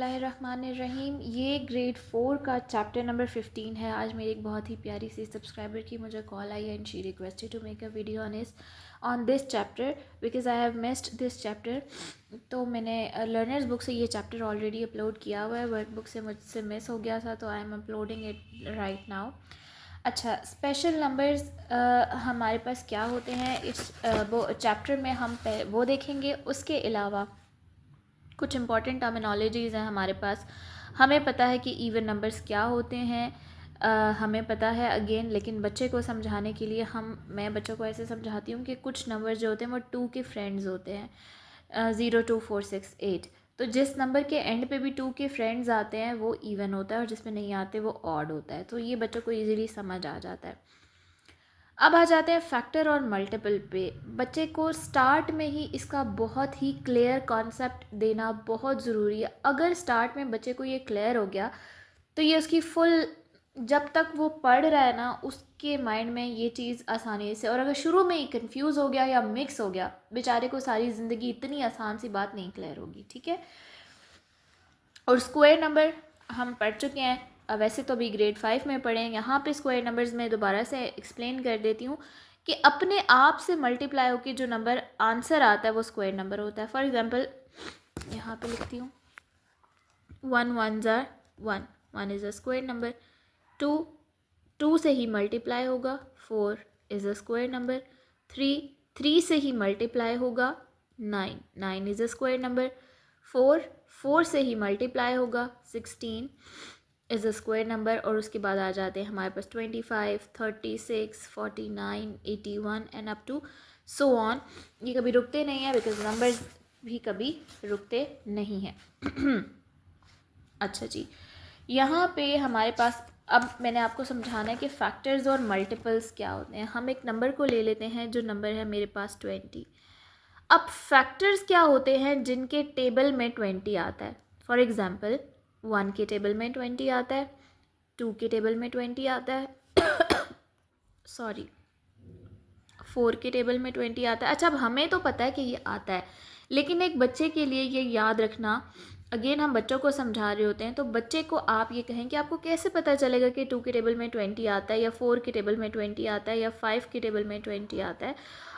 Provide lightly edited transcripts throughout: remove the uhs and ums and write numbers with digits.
बिस्मिल्लाहिर्रहमानिर्रहीम। ये ग्रेड 4 का चैप्टर नंबर 15 है। आज मेरी एक बहुत ही प्यारी सी सब्सक्राइबर की मुझे call I and she requested to make a video on this chapter because I have missed this chapter. तो मैंने लर्नर्स बुक से ये चैप्टर ऑलरेडी अपलोड किया हुआ है, वर्क बुक से मुझसे मिस हो गया था, तो I am uploading it right now. अच्छा, स्पेशल नंबर्स हमारे पास क्या होते हैं इस वो चैप्टर में हम वो देखेंगे। उसके अलावा कुछ इंपॉर्टेंट टर्मिनोलॉजीज़ हैं हमारे पास। हमें पता है कि इवन नंबर्स क्या होते हैं, हमें पता है अगेन, लेकिन बच्चे को समझाने के लिए मैं बच्चों को ऐसे समझाती हूँ कि कुछ नंबर जो होते हैं वो 2 के फ्रेंड्स होते हैं, 0 2 4 6 8। तो जिस नंबर के एंड पे भी 2 के फ्रेंड्स आते हैं वो इवन होता है और जिसमें नहीं आते वो ऑड होता है। तो ये बच्चों को ईज़िली समझ आ जाता है। अब आ जाते हैं फैक्टर और मल्टीपल पे। बच्चे को स्टार्ट में ही इसका बहुत ही क्लियर कॉन्सेप्ट देना बहुत ज़रूरी है। अगर स्टार्ट में बच्चे को ये क्लियर हो गया तो ये उसकी फुल, जब तक वो पढ़ रहा है ना, उसके माइंड में ये चीज़ आसानी से। और अगर शुरू में ही कंफ्यूज हो गया या मिक्स हो गया, बेचारे को सारी ज़िंदगी इतनी आसान सी बात नहीं क्लियर होगी। ठीक है। और स्क्वायर नंबर हम पढ़ चुके हैं, वैसे तो अभी ग्रेड 5 में पढ़े हैं। यहाँ पे स्क्वायर नंबर्स में दोबारा से एक्सप्लेन कर देती हूँ कि अपने आप से मल्टीप्लाई होकर जो नंबर आंसर आता है वो स्क्वायर नंबर होता है। फॉर एग्जांपल यहाँ पे लिखती हूँ 1 1s are 1, 1 is a square number. 2 2 से ही मल्टीप्लाई होगा, 4 इज़ अ स्क्वायर नंबर। 3 3 से ही मल्टीप्लाई होगा, 9 9 इज़ अ स्क्वायर नंबर। 4 4 से ही मल्टीप्लाई होगा, 16 इज़ अ स्क्वायर नंबर। और उसके बाद आ जाते हैं हमारे पास 25 36 49 81 and up to so on. ये कभी रुकते नहीं हैं बिकॉज नंबर्स भी कभी रुकते नहीं हैं। अच्छा जी, यहाँ पे हमारे पास अब मैंने आपको समझाना है कि फैक्टर्स और मल्टीपल्स क्या होते हैं। हम एक नंबर को ले लेते हैं, जो नंबर है मेरे पास 20। अब फैक्टर्स क्या होते हैं जिनके टेबल में 20 आता है। फॉर एग्जांपल 1 के टेबल में 20 आता है, 2 के टेबल में 20 आता है सॉरी 4 के टेबल में 20 आता है। अच्छा, अब हमें तो पता है कि ये आता है, लेकिन एक बच्चे के लिए ये याद रखना, अगेन हम बच्चों को समझा रहे होते हैं, तो बच्चे को आप ये कहें कि आपको कैसे पता चलेगा कि 2 के टेबल में 20 आता है या 4 के टेबल में 20 आता है या 5 के टेबल में 20 आता है।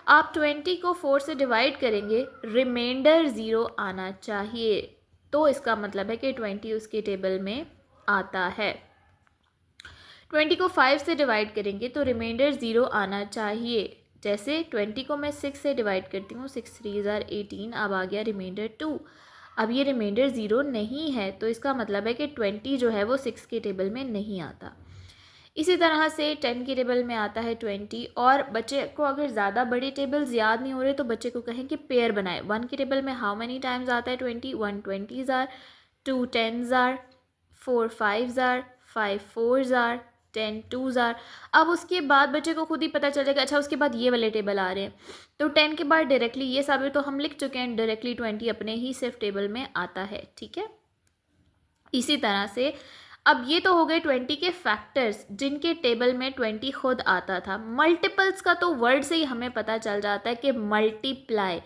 आप 20 को 4 से डिवाइड करेंगे, रिमाइंडर 0 आना चाहिए, तो इसका मतलब है कि 20 उसके टेबल में आता है। 20 को 5 से डिवाइड करेंगे तो रिमाइंडर 0 आना चाहिए। जैसे 20 को मैं 6 से डिवाइड करती हूँ, 6 3s are 18, अब आ गया रिमाइंडर 2। अब ये रिमाइंडर 0 नहीं है, तो इसका मतलब है कि 20 जो है वो 6 के टेबल में नहीं आता। इसी तरह से 10 के टेबल में आता है 20। और बच्चे को अगर ज़्यादा बड़े टेबल्स याद नहीं हो रहे तो बच्चे को कहें कि पेयर बनाए। 1 के टेबल में हाउ मेनी टाइम्स आता है 20, 1 20s are, 2 10s are, 4 5s are, 5 4s are, 10 2s are। अब उसके बाद बच्चे को खुद ही पता चल जाएगा, अच्छा उसके बाद ये वाले टेबल आ रहे हैं, तो 10 के बाद डायरेक्टली ये साबित तो हम लिख चुके हैं, डायरेक्टली 20 अपने ही सिर्फ टेबल में आता है। ठीक है। इसी तरह से अब ये तो हो गए 20 के फैक्टर्स जिनके टेबल में 20 खुद आता था। मल्टीपल्स का तो वर्ड से ही हमें पता चल जाता है कि मल्टीप्लाई,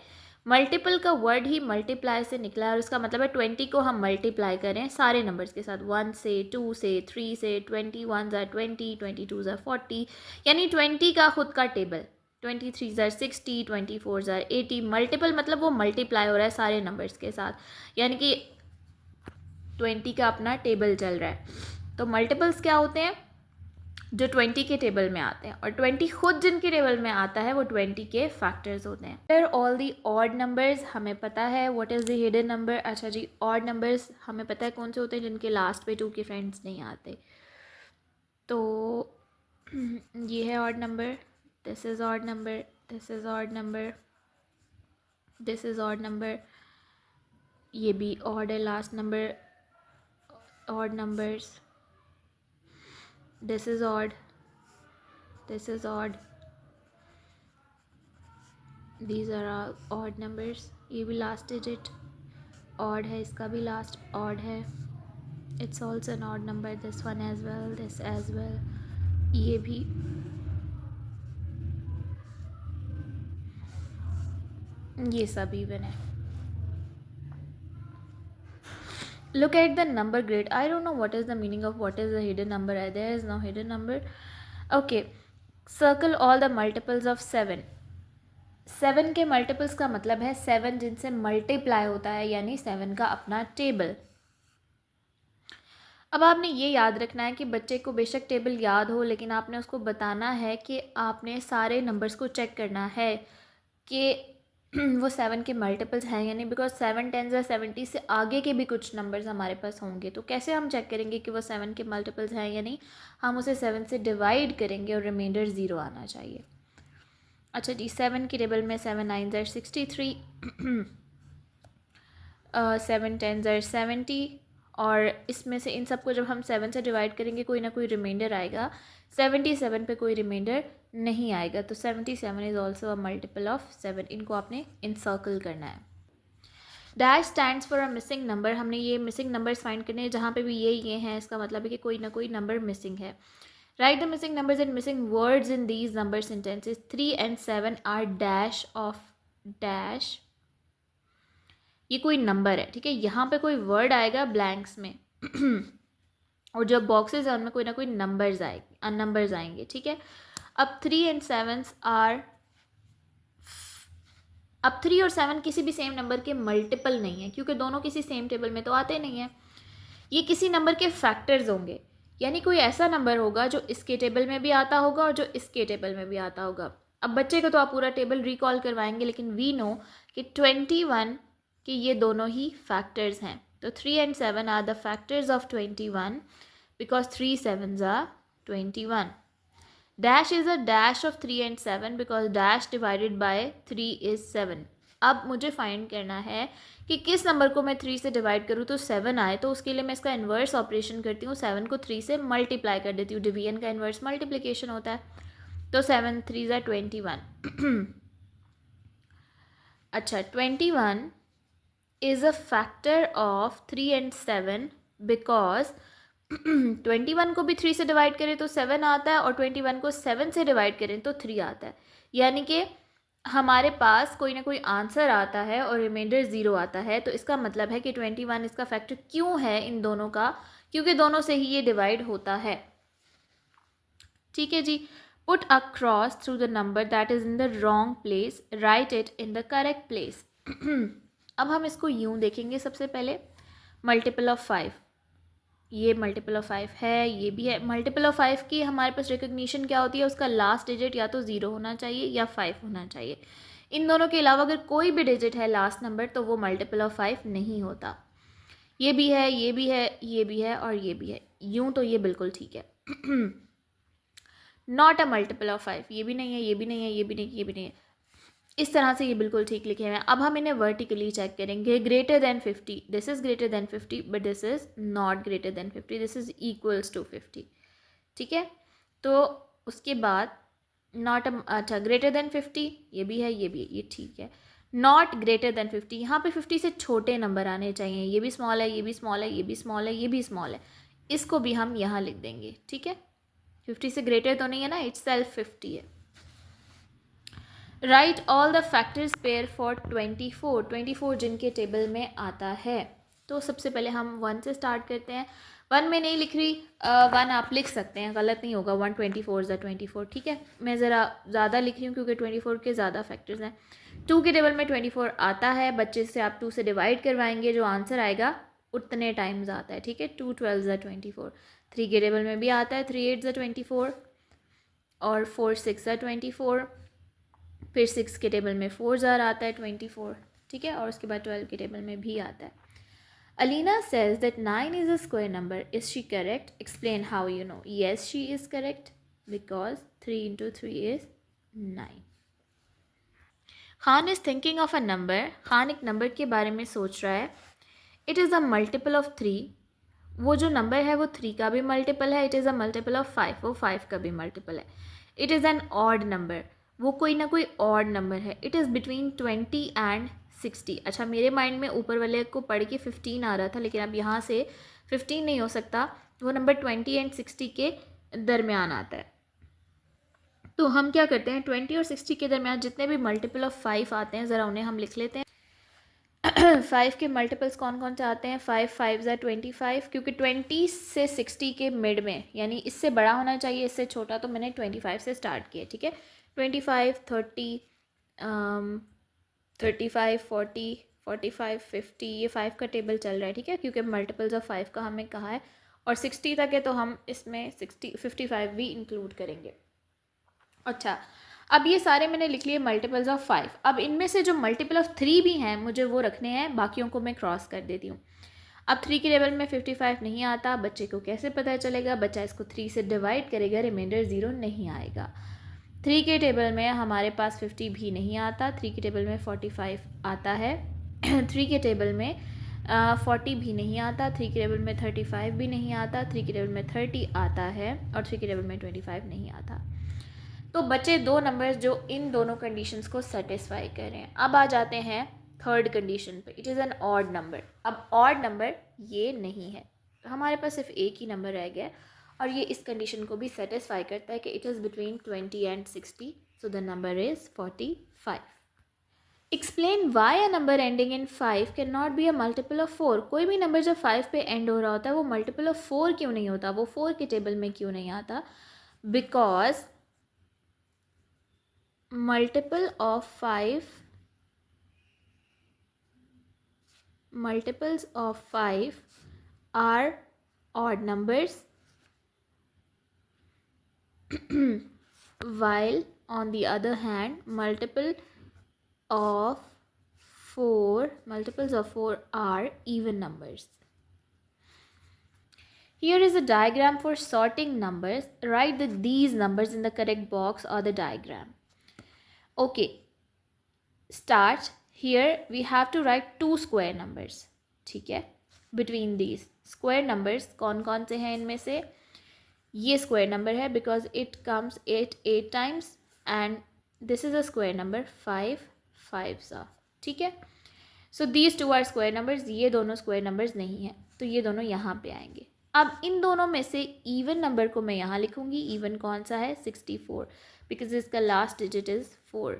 मल्टीपल का वर्ड ही मल्टीप्लाई से निकला है और इसका मतलब है 20 को हम मल्टीप्लाई करें सारे नंबर्स के साथ, 1 से 2 से 3 से, 21s are 20, 22s are 40, यानी 20 का खुद का table, 23s are 60, 24s are 80। Multiple मतलब वो मल्टीप्लाई हो रहा है सारे नंबर्स के साथ, यानी कि 20 का अपना टेबल चल रहा है। तो मल्टीपल्स क्या होते हैं, जो 20 के टेबल में आते हैं, और 20 खुद जिनके टेबल में आता है वो 20 के फैक्टर्स होते हैं। फिर ऑल दी ऑड नंबर्स हमें पता है what is the hidden number. अच्छा जी, ऑड नंबर्स हमें पता है कौन से होते हैं, जिनके लास्ट पे 2 के फ्रेंड्स नहीं आते। तो ये है odd number, this is odd number, this is odd number, this is odd number, ये भी ऑड है last number, odd numbers, this is odd, this is odd, these are all odd numbers। ये भी लास्ट डिजिट odd है, इसका भी last odd है, it's also an odd number, this one as well, this as well, ये भी। ये सब इवन है। Look at the number grid. I don't know what is the meaning of what is the hidden number. There is no hidden number. Okay, circle all the multiples of 7. 7 के multiples का मतलब है 7 जिनसे multiply होता है, यानी 7 का अपना टेबल। अब आपने ये याद रखना है कि बच्चे को बेशक टेबल याद हो, लेकिन आपने उसको बताना है कि आपने सारे नंबर्स को चेक करना है कि वो 7 के मल्टीपल्स हैं यानी, बिकॉज 7 10 या 70 से आगे के भी कुछ नंबर्स हमारे पास होंगे। तो कैसे हम चेक करेंगे कि वो 7 के मल्टीपल्स हैं या नहीं? हम उसे 7 से डिवाइड करेंगे और रिमाइंडर 0 आना चाहिए। अच्छा जी, 7 की टेबल में 7 9 ज़र 63, 7 10 ज़र 70, और इसमें से इन सबको जब हम 7 से डिवाइड करेंगे कोई ना कोई रिमाइंडर आएगा। 77 पे कोई रिमाइंडर नहीं आएगा, तो 77 is also a multiple of 7। इनको आपने इनसर्कल करना है। Dash stands for a missing number. हमने ये मिसिंग नंबर्स फाइंड करने हैं, जहाँ पे भी ये हैं इसका मतलब है कि कोई ना कोई नंबर मिसिंग है। Write the missing numbers and missing words in these number sentences. 3 and 7 are dash of dash. ये कोई नंबर है, ठीक है। यहाँ पे कोई वर्ड आएगा ब्लैंक्स में और जो बॉक्सेस है उनमें कोई ना कोई नंबर्स आएंगे, ठीक है। अब 3 and 7 आर, अब 3 और 7 किसी भी सेम नंबर के मल्टीपल नहीं है, क्योंकि दोनों किसी सेम टेबल में तो आते नहीं हैं। ये किसी नंबर के फैक्टर्स होंगे, यानी कोई ऐसा नंबर होगा जो इसके टेबल में भी आता होगा और जो इसके टेबल में भी आता होगा। अब बच्चे को तो आप पूरा टेबल रिकॉल करवाएंगे, लेकिन वी नो कि 21 के ये दोनों ही फैक्टर्स हैं। तो 3 and 7 are the factors of 21 because 3 7s are 21. Dash is a dash of 3 and 7 because dash divided by 3 is 7. अब मुझे फाइंड करना है कि किस नंबर को मैं 3 से डिवाइड करूँ तो 7 आए। तो उसके लिए मैं इसका इन्वर्स ऑपरेशन करती हूँ, 7 को 3 से मल्टीप्लाई कर देती हूँ। डिवीजन का इन्वर्स मल्टीप्लिकेशन होता है। तो 7 3 ज़ा 21। अच्छा, 21 is a factor of 3 and 7 because 21 को भी 3 से डिवाइड करें तो 7 आता है और 21 को 7 से डिवाइड करें तो 3 आता है। यानी कि हमारे पास कोई ना कोई आंसर आता है और रिमाइंडर 0 आता है। तो इसका मतलब है कि 21 इसका फैक्टर क्यों है इन दोनों का? क्योंकि दोनों से ही ये डिवाइड होता है। ठीक है जी। Put a cross through the number that is in the wrong place, write it in the correct place. अब हम इसको यूं देखेंगे। सबसे पहले मल्टीपल ऑफ 5, ये मल्टीपल ऑफ 5 है, ये भी है। मल्टीपल ऑफ 5 की हमारे पास रिकग्निशन क्या होती है? उसका लास्ट डिजिट या तो 0 होना चाहिए या 5 होना चाहिए। इन दोनों के अलावा अगर कोई भी डिजिट है लास्ट नंबर तो वो मल्टीपल ऑफ 5 नहीं होता। ये भी है, ये भी है, ये भी है और ये भी है। यूं तो ये बिल्कुल ठीक है। नॉट अ मल्टीपल ऑफ 5, ये भी नहीं है, ये भी नहीं है, ये भी नहीं, ये भी नहीं है। इस तरह से ये बिल्कुल ठीक लिखे हुए हैं। अब हम इन्हें वर्टिकली चेक करेंगे। Greater than 50, this is greater than 50 but this is not greater than 50, this is equals to 50। ठीक है, तो उसके बाद नॉट, अच्छा ग्रेटर देन 50, ये भी है, ये भी है, ये ठीक है। नॉट ग्रेटर देन 50, यहाँ पे 50 से छोटे नंबर आने चाहिए। ये भी स्मॉल है, ये भी स्मॉल है, ये भी स्मॉल है, ये भी स्मॉल है। इसको भी हम यहाँ लिख देंगे। ठीक है, 50 से ग्रेटर तो नहीं है ना, इट्स सेल्फ 50 है। Right all the factors pair for 24, 24 जिनके टेबल में आता है। तो सबसे पहले हम 1 से स्टार्ट करते हैं। 1 में नहीं लिख रही, 1 आप लिख सकते हैं, गलत नहीं होगा। 1 24 ज़ा 24, ठीक है। मैं ज़रा ज़्यादा लिख रही हूँ क्योंकि 24 के ज़्यादा फैक्टर्स हैं। 2 के टेबल में 24 आता है, बच्चे से आप 2 से डिवाइड करवाएंगे, जो आंसर आएगा उतने टाइम्स आता है। ठीक है, 2 12 ज़ा 24। 3 के टेबल में भी आता है, 3 8 ज़ा 24 और 4 6 ज़ा 24। फिर 6 के टेबल में 4 ज़ार आता है 24, ठीक है। और उसके बाद 12 के टेबल में भी आता है। Alina says that 9 is a square number, is she correct? Explain how you know. Yes she is correct because 3 × 3 is 9। Khan is thinking of a number, Khan एक नंबर के बारे में सोच रहा है। It is a multiple of 3, वो जो नंबर है वो 3 का भी मल्टीपल है। It is a multiple of 5, वो 5 का भी मल्टीपल है। It is an odd number, वो कोई ना कोई ऑड नंबर है। It is between 20 and 60। अच्छा, मेरे माइंड में ऊपर वाले को पढ़ के 15 आ रहा था, लेकिन अब यहाँ से 15 नहीं हो सकता, वो नंबर 20 and 60 के दरमियान आता है। तो हम क्या करते हैं, 20 और 60 के दरमियान जितने भी मल्टीपल ऑफ 5 आते हैं ज़रा उन्हें हम लिख लेते हैं। फाइव के मल्टीपल्स कौन कौन से आते हैं? 5 5 ज़ा 25, क्योंकि 20 से 60 के मिड में, यानी इससे बड़ा होना चाहिए, इससे छोटा, तो मैंने 25 से स्टार्ट किया, ठीक है। 25 30 35 40 45 50, ये 5 का टेबल चल रहा है, ठीक है, क्योंकि मल्टीपल्स ऑफ 5 का हमें कहा है, और 60 तक है तो हम इसमें 55 भी इंक्लूड करेंगे। अच्छा, अब ये सारे मैंने लिख लिए मल्टीपल्स ऑफ 5। अब इनमें से जो मल्टीपल ऑफ 3 भी हैं मुझे वो रखने हैं, बाकियों को मैं क्रॉस कर देती हूँ। अब 3 के टेबल में 55 नहीं आता, बच्चे को कैसे पता चलेगा? बच्चा इसको 3 से डिवाइड करेगा, रिमाइंडर 0 नहीं आएगा। 3 के टेबल में हमारे पास 50 भी नहीं आता, 3 के टेबल में 45 आता है। 3 के टेबल में 40 भी नहीं आता, 3 के टेबल में 35 भी नहीं आता, 3 के टेबल में 30 आता है, और 3 के टेबल में 25 नहीं आता। तो बचे दो नंबर्स जो इन दोनों कंडीशंस को सेटिस्फाई कर रहे हैं। अब आ जाते हैं थर्ड कंडीशन पे, it is an odd number. अब ऑड नंबर ये नहीं है, तो हमारे पास सिर्फ एक ही नंबर रह गया, और ये इस कंडीशन को भी सेटिस्फाई करता है कि it is between 20 and 60, so the number is 45। Explain why a number ending in 5 can not be a multiple of 4। कोई भी नंबर जब 5 पे एंड हो रहा होता है वो मल्टीपल ऑफ 4 क्यों नहीं होता, वो 4 के टेबल में क्यों नहीं आता? Because multiple of 5 multiples of 5 are odd numbers while on the other hand multiples of 4 are even numbers. Here is a diagram for sorting numbers. Write these numbers in the correct box or the diagram. Okay, start. Here we have to write two square numbers, ठीक है। Between these square numbers कौन कौन से हैं इनमें से? ये square number है because it comes 8 times and this is a square number 5 5s are, ठीक है। So these two are square numbers, ये दोनों square numbers नहीं हैं, तो ये दोनों यहाँ पे आएंगे। अब इन दोनों में से even number को मैं यहाँ लिखूँगी। even कौन सा है? 64, because इसका last digit is 4,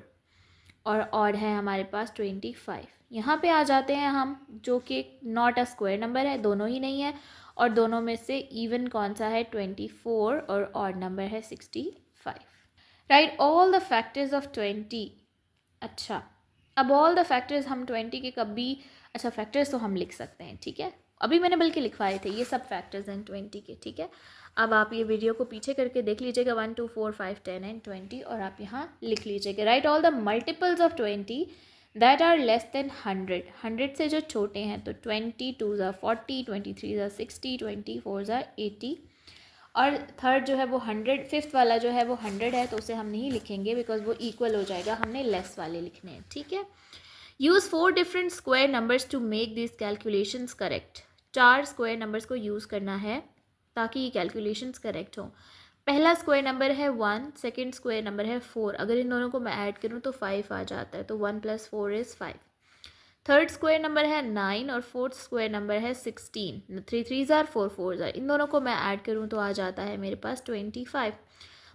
और ऑड है हमारे पास 25। यहाँ पे आ जाते हैं हम, जो कि नॉट अ स्क्वायर नंबर है, दोनों ही नहीं है, और दोनों में से इवन कौन सा है? 24, और ऑड नंबर है 65। Right all the factors of 20। अच्छा, अब ऑल द फैक्टर्स हम 20 के कभी, अच्छा फैक्टर्स तो हम लिख सकते हैं, ठीक है, अभी मैंने बल्कि लिखवाए थे, ये सब फैक्टर्स हैं 20 के, ठीक है। अब आप ये वीडियो को पीछे करके देख लीजिएगा, 1 2 4 5 10 एंड 20, और आप यहाँ लिख लीजिएगा। Write all the multiples of 20 that are less than 100, 100 से जो छोटे हैं, तो 22 ज़ा 40, 23 ज़ा 60, 24 ज़ा 80, और थर्ड जो है वो 100, फिफ्थ वाला जो है वो 100 है, तो उसे हम नहीं लिखेंगे बिकॉज वो इक्वल हो जाएगा, हमने लेस वाले लिखने हैं, ठीक है। Use 4 different square numbers to make this calculations correct. 4 square numbers को यूज़ करना है ताकि ये कैलकुलेशंस करेक्ट हों। पहला स्क्वायर नंबर है 1, सेकेंड स्क्वायर नंबर है 4, अगर इन दोनों को मैं ऐड करूँ तो 5 आ जाता है, तो 1 + 4 इज़ 5। थर्ड स्क्वायर नंबर है 9, और फोर्थ स्क्वायर नंबर है 16। 3 3 ज़ार 4 4 ज़ार, इन दोनों को मैं ऐड करूँ तो आ जाता है मेरे पास 25।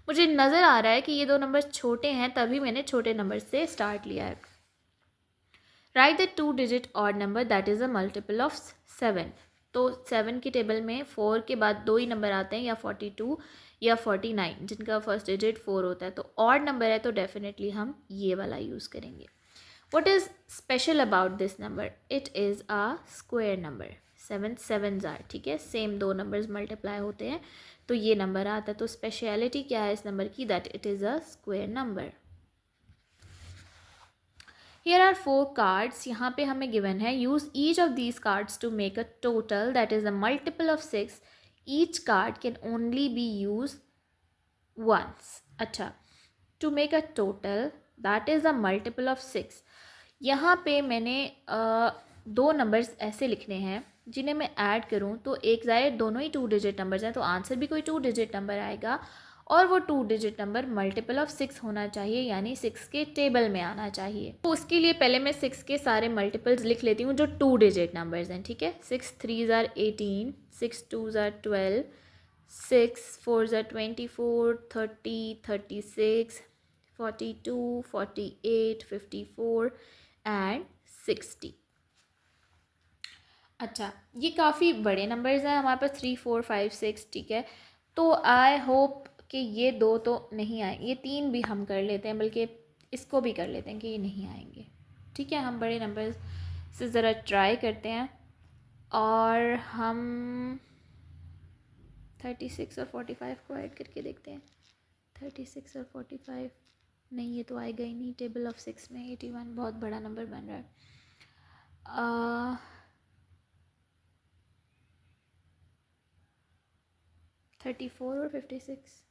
मुझे नज़र आ रहा है कि ये दो नंबर छोटे हैं, तभी मैंने छोटे नंबर से स्टार्ट लिया है। Write the 2 digit odd number that is a multiple of 7। तो 7 की टेबल में 4 के बाद दो ही नंबर आते हैं, या 42 या 49, जिनका फर्स्ट डिजिट 4 होता है, तो ऑड नंबर है तो डेफिनेटली हम ये वाला यूज़ करेंगे। What is special about this number? It is a square number. 7 7s are, ठीक है, सेम दो नंबर्स मल्टीप्लाई होते हैं तो ये नंबर आता है। तो स्पेशलिटी क्या है इस नंबर की? That it is a square number. Here are 4 cards, यहाँ पे हमें गिवन है use each of these cards to make a total that is a multiple of 6. Each card can only be used once. अच्छा, to make a total that is a multiple of 6, यहाँ पे मैंने दो numbers ऐसे लिखने हैं जिन्हें मैं ऐड करूँ तो एक ज़ाहिर दोनों ही 2 डिजिट नंबर्स हैं, तो आंसर भी कोई 2 डिजिट नंबर आएगा, और वो 2 डिजिट नंबर मल्टीपल ऑफ 6 होना चाहिए, यानी 6 के टेबल में आना चाहिए। तो उसके लिए पहले मैं 6 के सारे मल्टीपल्स लिख लेती हूँ जो 2 डिजिट नंबर्स हैं, ठीक है। 6 3 ज़ार 18, 6 2 ज़ार 12, 6 4 ज़ार 24, 30 36, 42 48, 54 and 60। अच्छा, ये काफ़ी बड़े नंबर्स हैं हमारे पास, 3 4 5 6, ठीक है। तो आई होप कि ये दो तो नहीं आए, ये तीन भी हम कर लेते हैं, बल्कि इसको भी कर लेते हैं कि ये नहीं आएंगे। ठीक है, हम बड़े नंबर्स से ज़रा ट्राई करते हैं और हम 36 और 45 को ऐड करके देखते हैं। 36 और 45, नहीं ये तो आएगा ही नहीं। टेबल ऑफ 6 में 81 बहुत बड़ा नंबर बन रहा है। 34 और 56,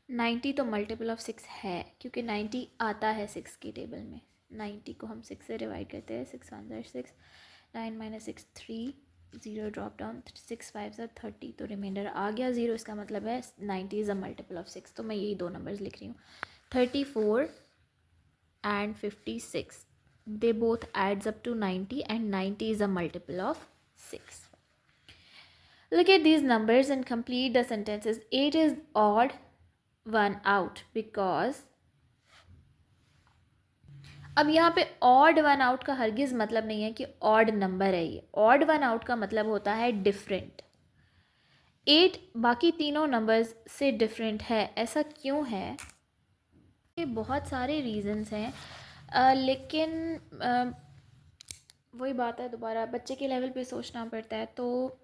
90 तो मल्टीपल ऑफ 6 है, क्योंकि 90 आता है 6 की टेबल में। 90 को हम 6 से डिवाइड करते हैं। 6 1 6, 9 माइनस 6 3, 0 ड्रॉप डाउन, 6 5 30, तो रिमाइंडर आ गया 0। इसका मतलब है 90 इज़ अ मल्टीपल ऑफ 6। तो मैं यही दो नंबर्स लिख रही हूँ, 34 and 56, they both adds up to 90 and 90 is a multiple of 6. Look at these numbers and complete the sentences. 8 is odd one out because, अब यहाँ पे ऑड वन आउट का हरगिज़ मतलब नहीं है कि ऑड नंबर है। ये ऑड वन आउट का मतलब होता है डिफरेंट। 8 बाकी तीनों नंबर्स से डिफरेंट है। ऐसा क्यों है? ये बहुत सारे रीज़न्स हैं, लेकिन वही बात है, दोबारा बच्चे के लेवल पे सोचना पड़ता है। तो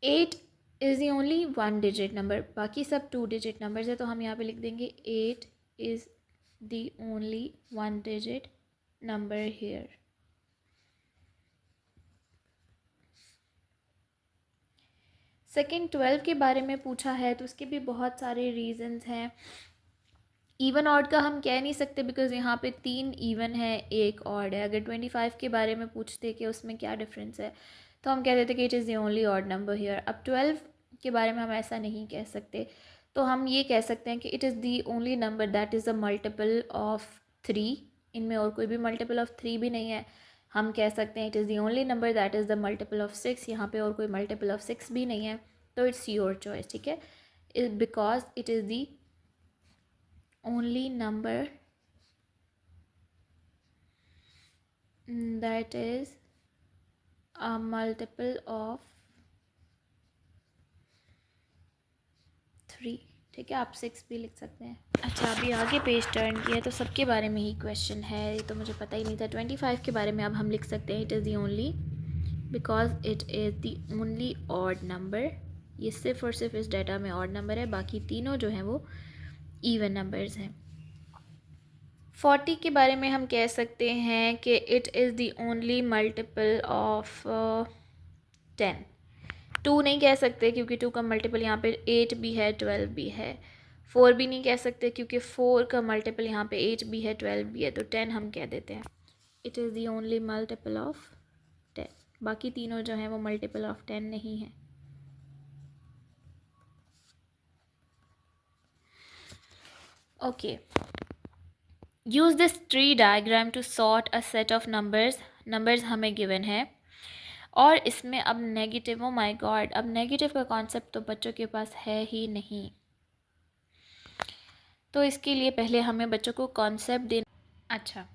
8 is the only one digit number, बाकी सब टू डिजिट नंबर्स है। तो हम यहाँ पे लिख देंगे 8 is the only one digit number here. Second 12 के बारे में पूछा है, तो उसके भी बहुत सारे रीज़न्स हैं। इवन ऑड का हम कह नहीं सकते, बिकॉज़ यहाँ पे 3 इवन है, एक ऑड है। अगर 25 के बारे में पूछते कि उसमें क्या डिफरेंस है, तो हम कह देते कि it is the only odd number here. अब 12 के बारे में हम ऐसा नहीं कह सकते, तो हम ये कह सकते हैं कि it is the only number that is a multiple of 3। इनमें और कोई भी मल्टीपल ऑफ 3 भी नहीं है। हम कह सकते हैं it is the only number that is the multiple of 6। यहाँ पे और कोई मल्टीपल ऑफ 6 भी नहीं है। तो इट्स योर चॉइस, ठीक है, because it is the only number that is a multiple of 3। ठीक है, आप 6 भी लिख सकते हैं। अच्छा, अभी आगे पेज टर्न किया तो सबके बारे में ही क्वेश्चन है, ये तो मुझे पता ही नहीं था। 25 के बारे में अब हम लिख सकते हैं it is the only, because it is the only odd number. ये सिर्फ और सिर्फ इस डाटा में ऑड नंबर है, बाकी तीनों जो हैं वो इवन नंबर्स हैं। 40 के बारे में हम कह सकते हैं कि it is the only multiple of 10। 2 नहीं कह सकते क्योंकि 2 का मल्टीपल यहाँ पे 8 भी है, 12 भी है। 4 भी नहीं कह सकते क्योंकि 4 का मल्टीपल यहाँ पे 8 भी है, 12 भी है। तो 10 हम कह देते हैं it is the only multiple of 10। बाकी तीनों जो हैं वो मल्टीपल ऑफ 10 नहीं है। Okay, use this tree diagram to sort a set of numbers. Numbers हमें गिवन है और इसमें अब नेगेटिव, ओ माय गॉड, अब नेगेटिव का कॉन्सेप्ट तो बच्चों के पास है ही नहीं। तो इसके लिए पहले हमें बच्चों को कॉन्सेप्ट देना। अच्छा,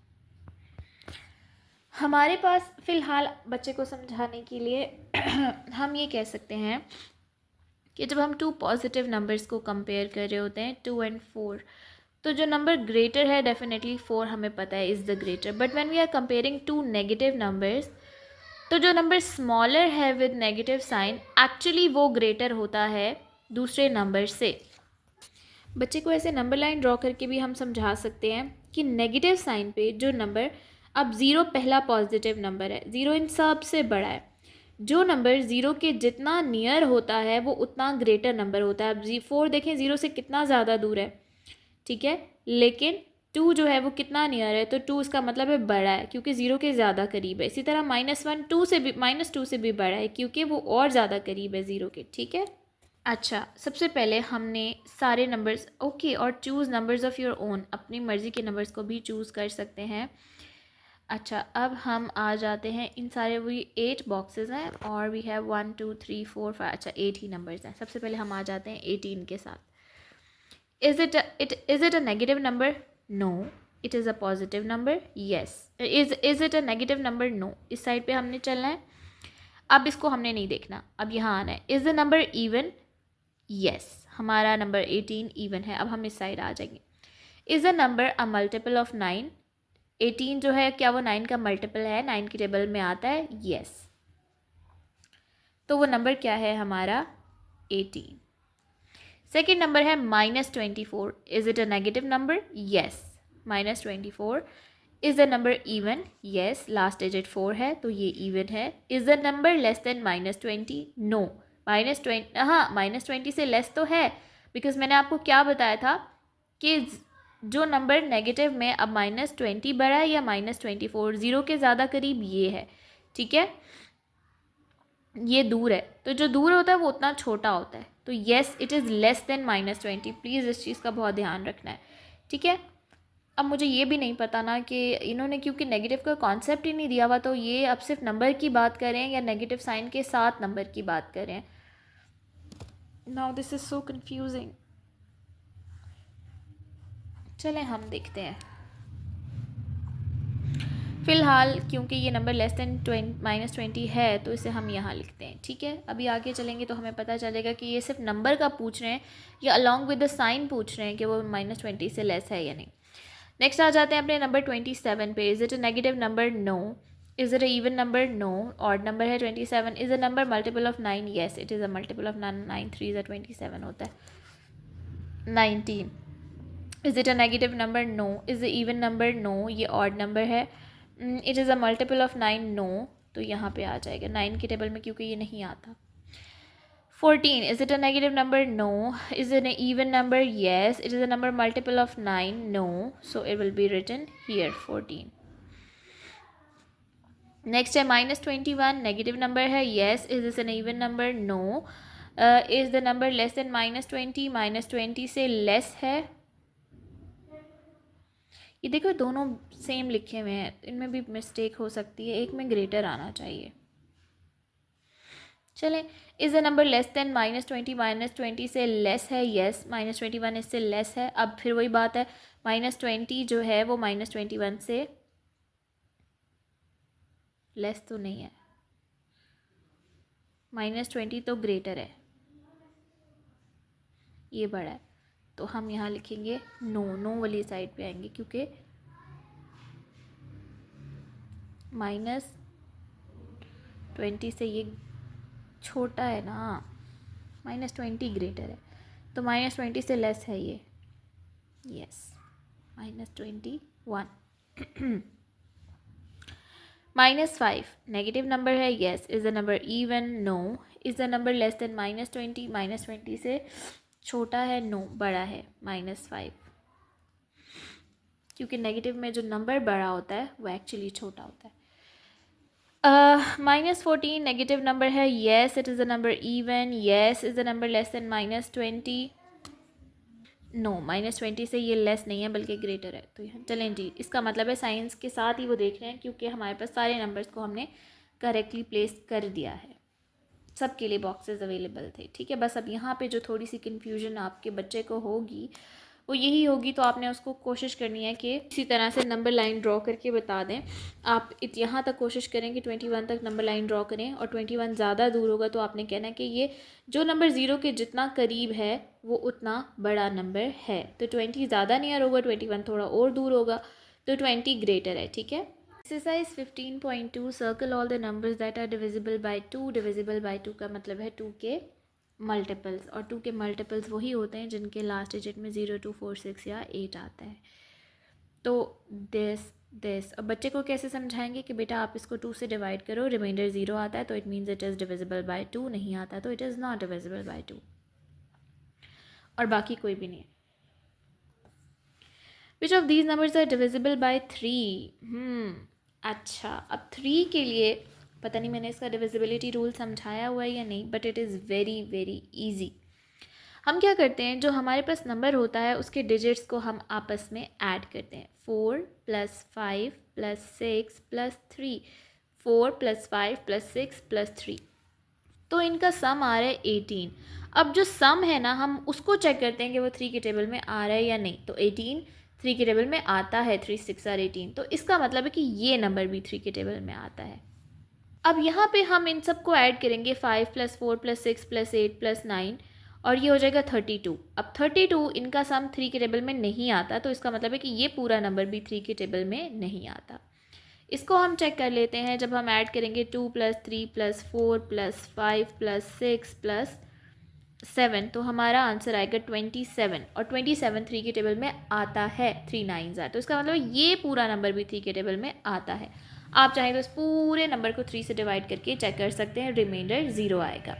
हमारे पास फ़िलहाल बच्चे को समझाने के लिए हम ये कह सकते हैं कि जब हम 2 पॉजिटिव नंबर्स को कंपेयर कर रहे होते हैं, 2 and 4, तो जो नंबर ग्रेटर है डेफिनेटली 4 हमें पता है is the greater. But when we are comparing 2 negative numbers, तो जो नंबर स्मॉलर है विद नेगेटिव साइन, एक्चुअली वो ग्रेटर होता है दूसरे नंबर से। बच्चे को ऐसे नंबर लाइन ड्रॉ करके भी हम समझा सकते हैं कि नेगेटिव साइन पे जो नंबर, अब 0 पहला पॉजिटिव नंबर है, 0 इन सब से बड़ा है। जो नंबर 0 के जितना नियर होता है वो उतना ग्रेटर नंबर होता है। अब 4 देखें 0 से कितना ज़्यादा दूर है, ठीक है, लेकिन 2 जो है वो कितना नियर है, तो 2 इसका मतलब है बड़ा है क्योंकि 0 के ज़्यादा करीब है। इसी तरह -1 2 से भी, -2 से भी बड़ा है क्योंकि वो और ज़्यादा करीब है 0 के, ठीक है। अच्छा, सबसे पहले हमने सारे नंबर्स, ओके, और choose numbers of your own, अपनी मर्ज़ी के नंबर्स को भी चूज़ कर सकते हैं। अच्छा, अब हम आ जाते हैं, इन सारे वही 8 बॉक्सेस हैं और वी हैव 1 2 3 4 5, अच्छा 8 ही नंबर्स हैं। सबसे पहले हम आ जाते हैं 18 के साथ। Is it a negative number? No. It is a positive number? Yes. Is it a negative number? No. इस साइड पे हमने चलना है, अब इसको हमने नहीं देखना, अब यहाँ आना है. Is the number even? Yes, हमारा नंबर 18 इवन है. अब हम इस साइड आ जाएंगे. Is the number a multiple of 9? 18 जो है क्या वो 9 का मल्टीपल है? 9 की टेबल में आता है. यस. तो वो नंबर क्या है हमारा? 18. सेकेंड नंबर है -24. Is it a negative number? Yes. -24. Is the number even? Yes. Last digit 4 है तो ये इवन है. Is the number less than -20? No. -20, हाँ, -20 से लेस तो है, बिकॉज मैंने आपको क्या बताया था कि जो नंबर नेगेटिव में अब -20 बड़ा है या -24, ज़ीरो के ज़्यादा करीब ये है. ठीक है, ये दूर है, तो जो दूर होता है वो उतना छोटा होता है. तो yes, it is less than -20. Please इस चीज़ का बहुत ध्यान रखना है. ठीक है. अब मुझे ये भी नहीं पता ना कि इन्होंने क्योंकि नेगेटिव का कॉन्सेप्ट ही नहीं दिया हुआ, तो ये अब सिर्फ नंबर की बात करें या नेगेटिव साइन के साथ नंबर की बात करें. Now this is so confusing. चलें हम देखते हैं. फ़िलहाल क्योंकि ये नंबर लेस देन -20 है तो इसे हम यहाँ लिखते हैं. ठीक है. अभी आगे चलेंगे तो हमें पता चलेगा कि ये सिर्फ नंबर का पूछ रहे हैं या अलॉन्ग विद द साइन पूछ रहे हैं कि वो -20 से लेस है या नहीं. नेक्स्ट आ जाते हैं अपने नंबर 27 पे. Is it a negative number? No. Is it an even number? No. Odd number है 27. Is a number multiple of 9? Yes, it is a multiple of 9. 9 3 ज़ा 27 होता है. 19. Is it a negative number? No. Is an even number? No. ये odd number है. It is a multiple of 9? No. तो यहाँ पे आ जाएगा 9 की टेबल में क्योंकि ये नहीं आता. 14. Is it a negative number? No. Is it an even number? Yes. It is a number multiple of 9? No. So it will be written here 14. Next है -21. Negative number है? Yes. Is this an even number? No. Is the number less than -20? -20 से less है. ये देखो दोनों same लिखे हुए हैं, इनमें भी मिस्टेक हो सकती है, एक में ग्रेटर आना चाहिए. चलें. Is the number less than -20? -20 से लेस है. येस. -21 इससे लेस है. अब फिर वही बात है, -20 जो है वो -21 से लेस तो नहीं है. -20 तो ग्रेटर है, ये बड़ा है. तो हम यहाँ लिखेंगे नो. नो वाली साइड पे आएंगे क्योंकि -20 से ये छोटा है ना. -20 ग्रेटर है, तो -20 से लेस है ये. यस. -21. -5. नेगेटिव नंबर है. Yes. Is the number even? No. Is the number less than -20? -20 से छोटा है. नो. बड़ा है. -5. क्योंकि नेगेटिव में जो नंबर बड़ा होता है वो एक्चुअली छोटा होता है. -14 नेगेटिव नंबर है. Yes. It is the number even. Yes. Is the number less than -20? No. -20 से ये लेस नहीं है बल्कि ग्रेटर है. तो यहाँ चलें जी, इसका मतलब है साइंस के साथ ही वो देख रहे हैं क्योंकि हमारे पास सारे नंबर्स को हमने करेक्टली प्लेस कर दिया है. सबके लिए बॉक्सेस अवेलेबल थे. ठीक है. बस अब यहाँ पे जो थोड़ी सी कन्फ्यूजन आपके बच्चे को होगी वो यही होगी, तो आपने उसको कोशिश करनी है कि इसी तरह से नंबर लाइन ड्रॉ करके बता दें. आप यहाँ तक कोशिश करें कि 21 तक नंबर लाइन ड्रॉ करें, और 21 ज़्यादा दूर होगा तो आपने कहना है कि ये जो नंबर ज़ीरो के जितना करीब है वो उतना बड़ा नंबर है. तो 20 ज़्यादा नियर होगा, 21 थोड़ा और दूर होगा, तो 20 ग्रेटर है. ठीक है. Exercise 15.2 circle all the numbers that are divisible by 2. Divisible by 2 का मतलब है 2 के मल्टीपल्स, और 2 के मल्टीपल्स वही होते हैं जिनके लास्ट डिजिट में 0 2 4 6 या 8 आता है. तो दिस अब बच्चे को कैसे समझाएंगे कि बेटा आप इसको 2 से डिवाइड करो, रिमाइंडर 0 आता है तो it means it is divisible by 2, नहीं आता तो it is not divisible by 2, और बाकी कोई भी नहीं. Which of these numbers are divisible by 3? अच्छा, अब 3 के लिए पता नहीं मैंने इसका डिविजिबिलिटी रूल समझाया हुआ है या नहीं, but it is very very easy. हम क्या करते हैं, जो हमारे पास नंबर होता है उसके डिजिट्स को हम आपस में ऐड करते हैं. 4 + 5 + 6 + 3. 4 + 5 + 6 + 3. तो इनका सम आ रहा है 18। अब जो सम है ना, हम उसको चेक करते हैं कि वो 3 के टेबल में आ रहा है या नहीं। तो 18 3 के टेबल में आता है, 3 6 आर 18, तो इसका मतलब है कि ये नंबर भी 3 के टेबल में आता है। अब यहाँ पे हम इन सबको ऐड करेंगे, 5 + 4 + 6 + 8 + 9, और ये हो जाएगा 32। अब 32 इनका सम 3 के टेबल में नहीं आता, तो इसका मतलब है कि ये पूरा नंबर भी 3 के टेबल में नहीं आता। इसको हम चेक कर लेते हैं। जब हम ऐड करेंगे 2 + 3 + 4 + 5 + 6 + 7, तो हमारा आंसर आएगा 27, और 27 3 के टेबल में आता है, 3 9s है, तो इसका मतलब ये पूरा नंबर भी 3 के टेबल में आता है। आप चाहें तो इस पूरे नंबर को 3 से डिवाइड करके चेक कर सकते हैं, रिमाइंडर 0 आएगा।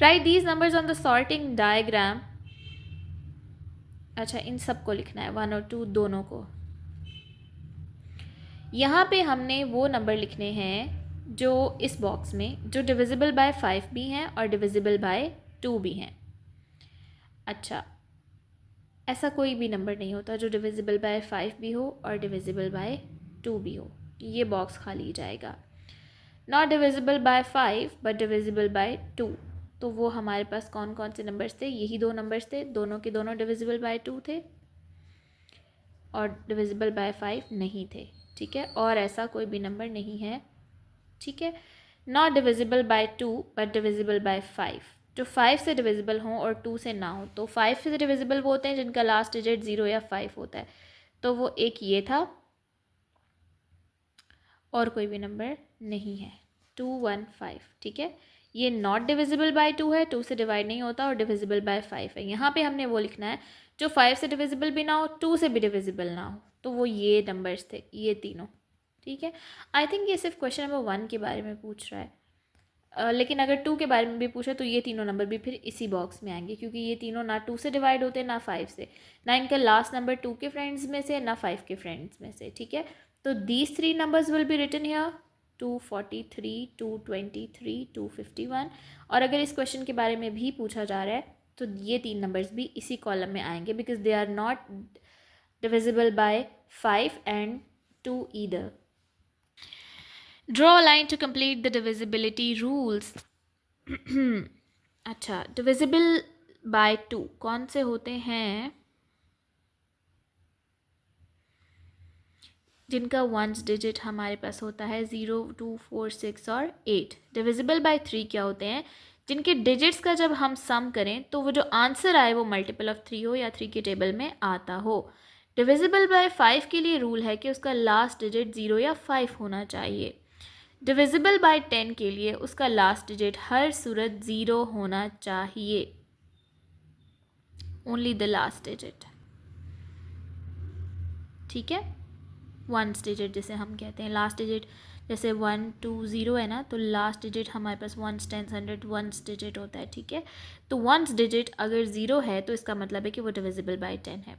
Right these numbers on the sorting diagram. अच्छा, इन सब को लिखना है, 1 और 2 दोनों को। यहाँ पे हमने वो नंबर लिखने हैं जो इस बॉक्स में, जो डिविजिबल बाय 5 भी हैं और डिविजिबल बाय 2 भी हैं। अच्छा, ऐसा कोई भी नंबर नहीं होता जो डिविजिबल बाय 5 भी हो और डिविजिबल बाय 2 भी हो, ये बॉक्स खाली जाएगा। Not divisible by 5 but divisible by 2, तो वो हमारे पास कौन कौन से नंबर्स थे? यही 2 नंबर्स थे, दोनों के दोनों डिविजिबल बाय 2 थे और डिविजिबल बाय 5 नहीं थे। ठीक है, और ऐसा कोई भी नंबर नहीं है। ठीक है, not divisible by 2 but divisible by 5, जो 5 से डिविजिबल हों और 2 से ना हो। तो 5 से डिविजिबल वो होते हैं जिनका लास्ट डिजिट 0 या 5 होता है, तो वो एक ये था, और कोई भी नंबर नहीं है, 2 1 5। ठीक है, ये नॉट डिविजिबल बाय 2 है, 2 से डिवाइड नहीं होता, और डिविजिबल बाय 5 है। यहाँ पे हमने वो लिखना है जो 5 से डिविजिबल भी ना हो, 2 से भी डिविजिबल ना हो, तो वो ये नंबर्स थे, ये तीनों। ठीक है, आई थिंक ये सिर्फ क्वेश्चन नंबर 1 के बारे में पूछ रहा है, लेकिन अगर 2 के बारे में भी पूछा तो ये तीनों नंबर भी फिर इसी बॉक्स में आएंगे, क्योंकि ये तीनों ना 2 से डिवाइड होते, ना 5 से, ना इनका लास्ट नंबर 2 के फ्रेंड्स में से, ना 5 के फ्रेंड्स में से। ठीक है, तो these 3 numbers will be written here, 243, 223, 251। और अगर इस क्वेश्चन के बारे में भी पूछा जा रहा है तो ये 3 नंबर्स भी इसी कॉलम में आएंगे, because they are not divisible by 5 and 2 either. Draw line to complete the divisibility rules. अच्छा, डिविजिबल बाय 2 कौन से होते हैं? जिनका वंस डिजिट हमारे पास होता है 0 2 4 6 और 8। डिविजिबल बाय 3 क्या होते हैं? जिनके डिजिट्स का जब हम सम करें तो वो जो आंसर आए वो मल्टीपल ऑफ 3 हो या 3 के टेबल में आता हो। डिविजिबल बाय 5 के लिए रूल है कि उसका लास्ट डिजिट 0 या 5 होना चाहिए। डिविजिबल बाय 10 के लिए उसका लास्ट डिजिट हर सूरत 0 होना चाहिए, ओनली द लास्ट डिजिट। ठीक है, वंस डिजिट जिसे हम कहते हैं, लास्ट डिजिट जैसे 1 2 0 है ना, तो लास्ट डिजिट हमारे पास ones tens hundred ones digit होता है। ठीक है, तो वंस डिजिट अगर 0 है तो इसका मतलब है कि वो डिविजिबल बाय 10 है।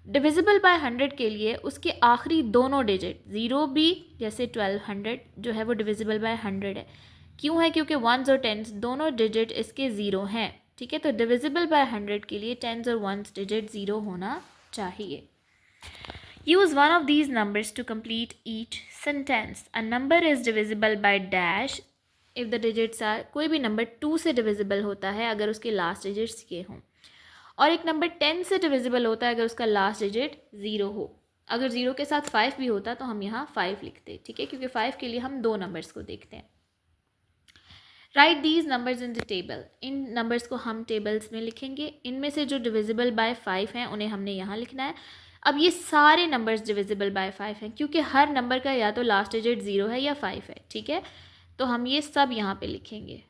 डिविजिबल बाय 100 के लिए उसके आखिरी दोनों डिजिट 0 भी, जैसे 1200 जो है वो डिविजिबल बाय 100 है। क्यों है? क्योंकि वंस और टेंस दोनों डिजिट इसके 0 हैं। ठीक है, तो डिविजिबल बाय 100 के लिए टेंस और वंस डिजिट 0 होना चाहिए। Use one of these numbers to complete each sentence. A number is divisible by dash if the digits are, कोई भी नंबर 2 से डिविजिबल होता है अगर उसके लास्ट डिजिट्स ये हों, और एक नंबर 10 से डिविजिबल होता है अगर उसका लास्ट डिजिट 0 हो। अगर 0 के साथ 5 भी होता तो हम यहाँ 5 लिखते। ठीक है, क्योंकि 5 के लिए हम 2 नंबर्स को देखते हैं। Right these numbers in the table. In numbers को हम टेबल्स में लिखेंगे। इनमें से जो डिविजिबल बाय 5 हैं उन्हें हमने यहाँ लिखना है। अब ये सारे नंबर्स डिविजिबल बाय 5 हैं क्योंकि हर नंबर का या तो लास्ट डिजिट 0 है या 5 है। ठीक है, तो हम ये सब यहाँ पे लिखेंगे।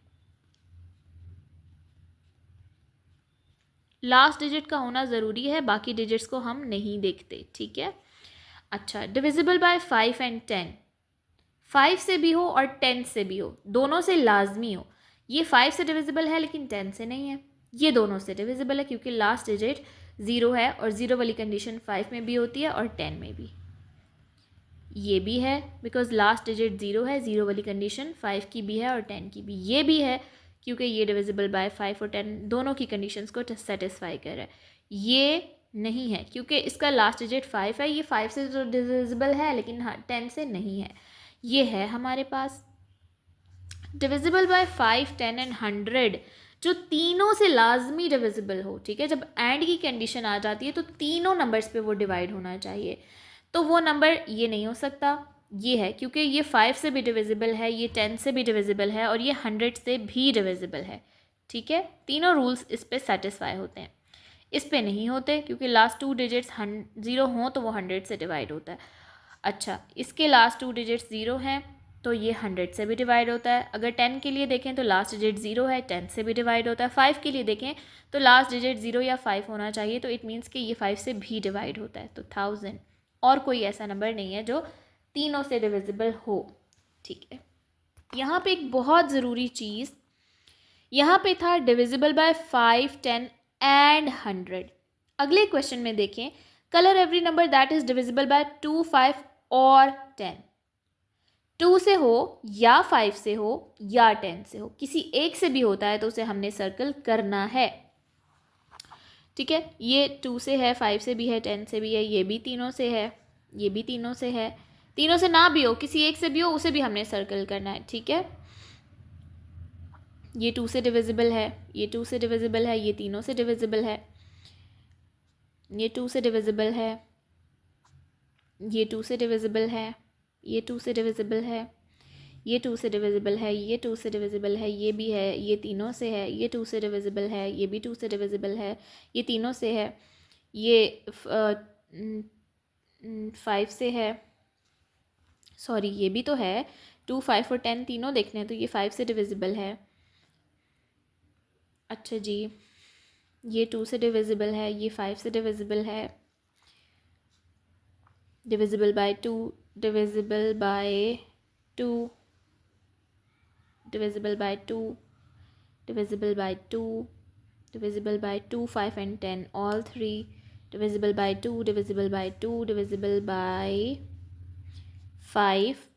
लास्ट डिजिट का होना ज़रूरी है, बाकी डिजिट्स को हम नहीं देखते। ठीक है, अच्छा, डिविजिबल बाय 5 एंड 10, 5 से भी हो और 10 से भी हो, दोनों से लाजमी हो। ये 5 से डिविजिबल है लेकिन 10 से नहीं है, ये दोनों से डिविजिबल है क्योंकि लास्ट डिजिट 0 है, और 0 वाली कंडीशन 5 में भी होती है और 10 में भी। ये भी है बिकॉज लास्ट डिजिट 0 है, 0 वाली कंडीशन 5 की भी है और 10 की भी। ये भी है क्योंकि ये डिविजिबल बाय 5 और 10 दोनों की कंडीशंस को सेटिस्फाई कर रहा है। ये नहीं है क्योंकि इसका लास्ट डिजिट 5 है, ये 5 से तो डिविजिबल है लेकिन 10 से नहीं है। ये है हमारे पास। डिविजिबल बाय 5, 10 एंड 100 जो तीनों से लाजमी डिविजिबल हो, ठीक है, जब एंड की कंडीशन आ जाती है तो तीनों नंबर्स पे वो डिवाइड होना चाहिए। तो वो नंबर ये नहीं हो सकता, ये है, क्योंकि ये 5 से भी डिविजिबल है, ये 10 से भी डिविजिबल है और ये 100 से भी डिविजिबल है, ठीक है। तीनों रूल्स इस पे सेटिस्फाई होते हैं, इस पे नहीं होते, क्योंकि लास्ट 2 डिजिट्स 0 हों तो वो 100 से डिवाइड होता है। अच्छा, इसके लास्ट 2 डिजिट्स 0 हैं तो ये 100 से भी डिवाइड होता है। अगर 10 के लिए देखें तो लास्ट डिजिट 0 है, 10 से भी डिवाइड होता है। 5 के लिए देखें तो लास्ट डिजिट 0 या 5 होना चाहिए, तो इट मीन्स कि ये 5 से भी डिवाइड होता है। तो 1000 और कोई ऐसा नंबर नहीं है जो तीनों से डिविजिबल हो, ठीक है। यहाँ पे एक बहुत ज़रूरी चीज़, यहाँ पे था डिविजिबल बाय 5, 10 एंड 100। अगले क्वेश्चन में देखें, colour every number that is divisible by 2, 5 और 10। 2 से हो या 5 से हो या 10 से हो, किसी एक से भी होता है तो उसे हमने सर्कल करना है, ठीक है। ये 2 से है, 5 से भी है, 10 से भी है, ये भी तीनों से है, ये भी तीनों से है, तीनों से ना भी हो, किसी एक से भी हो, उसे भी हमने सर्कल करना है, ठीक है। ये 2 से डिविजिबल है, ये 2 से डिविजिबल है, ये तीनों से डिविजिबल है, ये 2 से डिविजिबल है, ये 2 से डिविजिबल है, ये 2 से डिविजिबल है, ये 2 से डिविजिबल है, ये 2 से डिविजिबल है, ये भी है, ये तीनों से है, ये 2 से डिविजिबल है, ये भी 2 से डिविजिबल है, ये तीनों से है, ये 5 से है, सॉरी ये भी तो है, 2, 5 और 10 तीनों देखने हैं तो ये 5 से डिविजिबल है। अच्छा जी, ये 2 से डिविजिबल है, ये 5 से डिविजिबल है, divisible by 2, divisible by 2, divisible by 2, divisible by 2, divisible by 2, 5 and 10, all three, divisible by 2, divisible by 2, divisible by 5,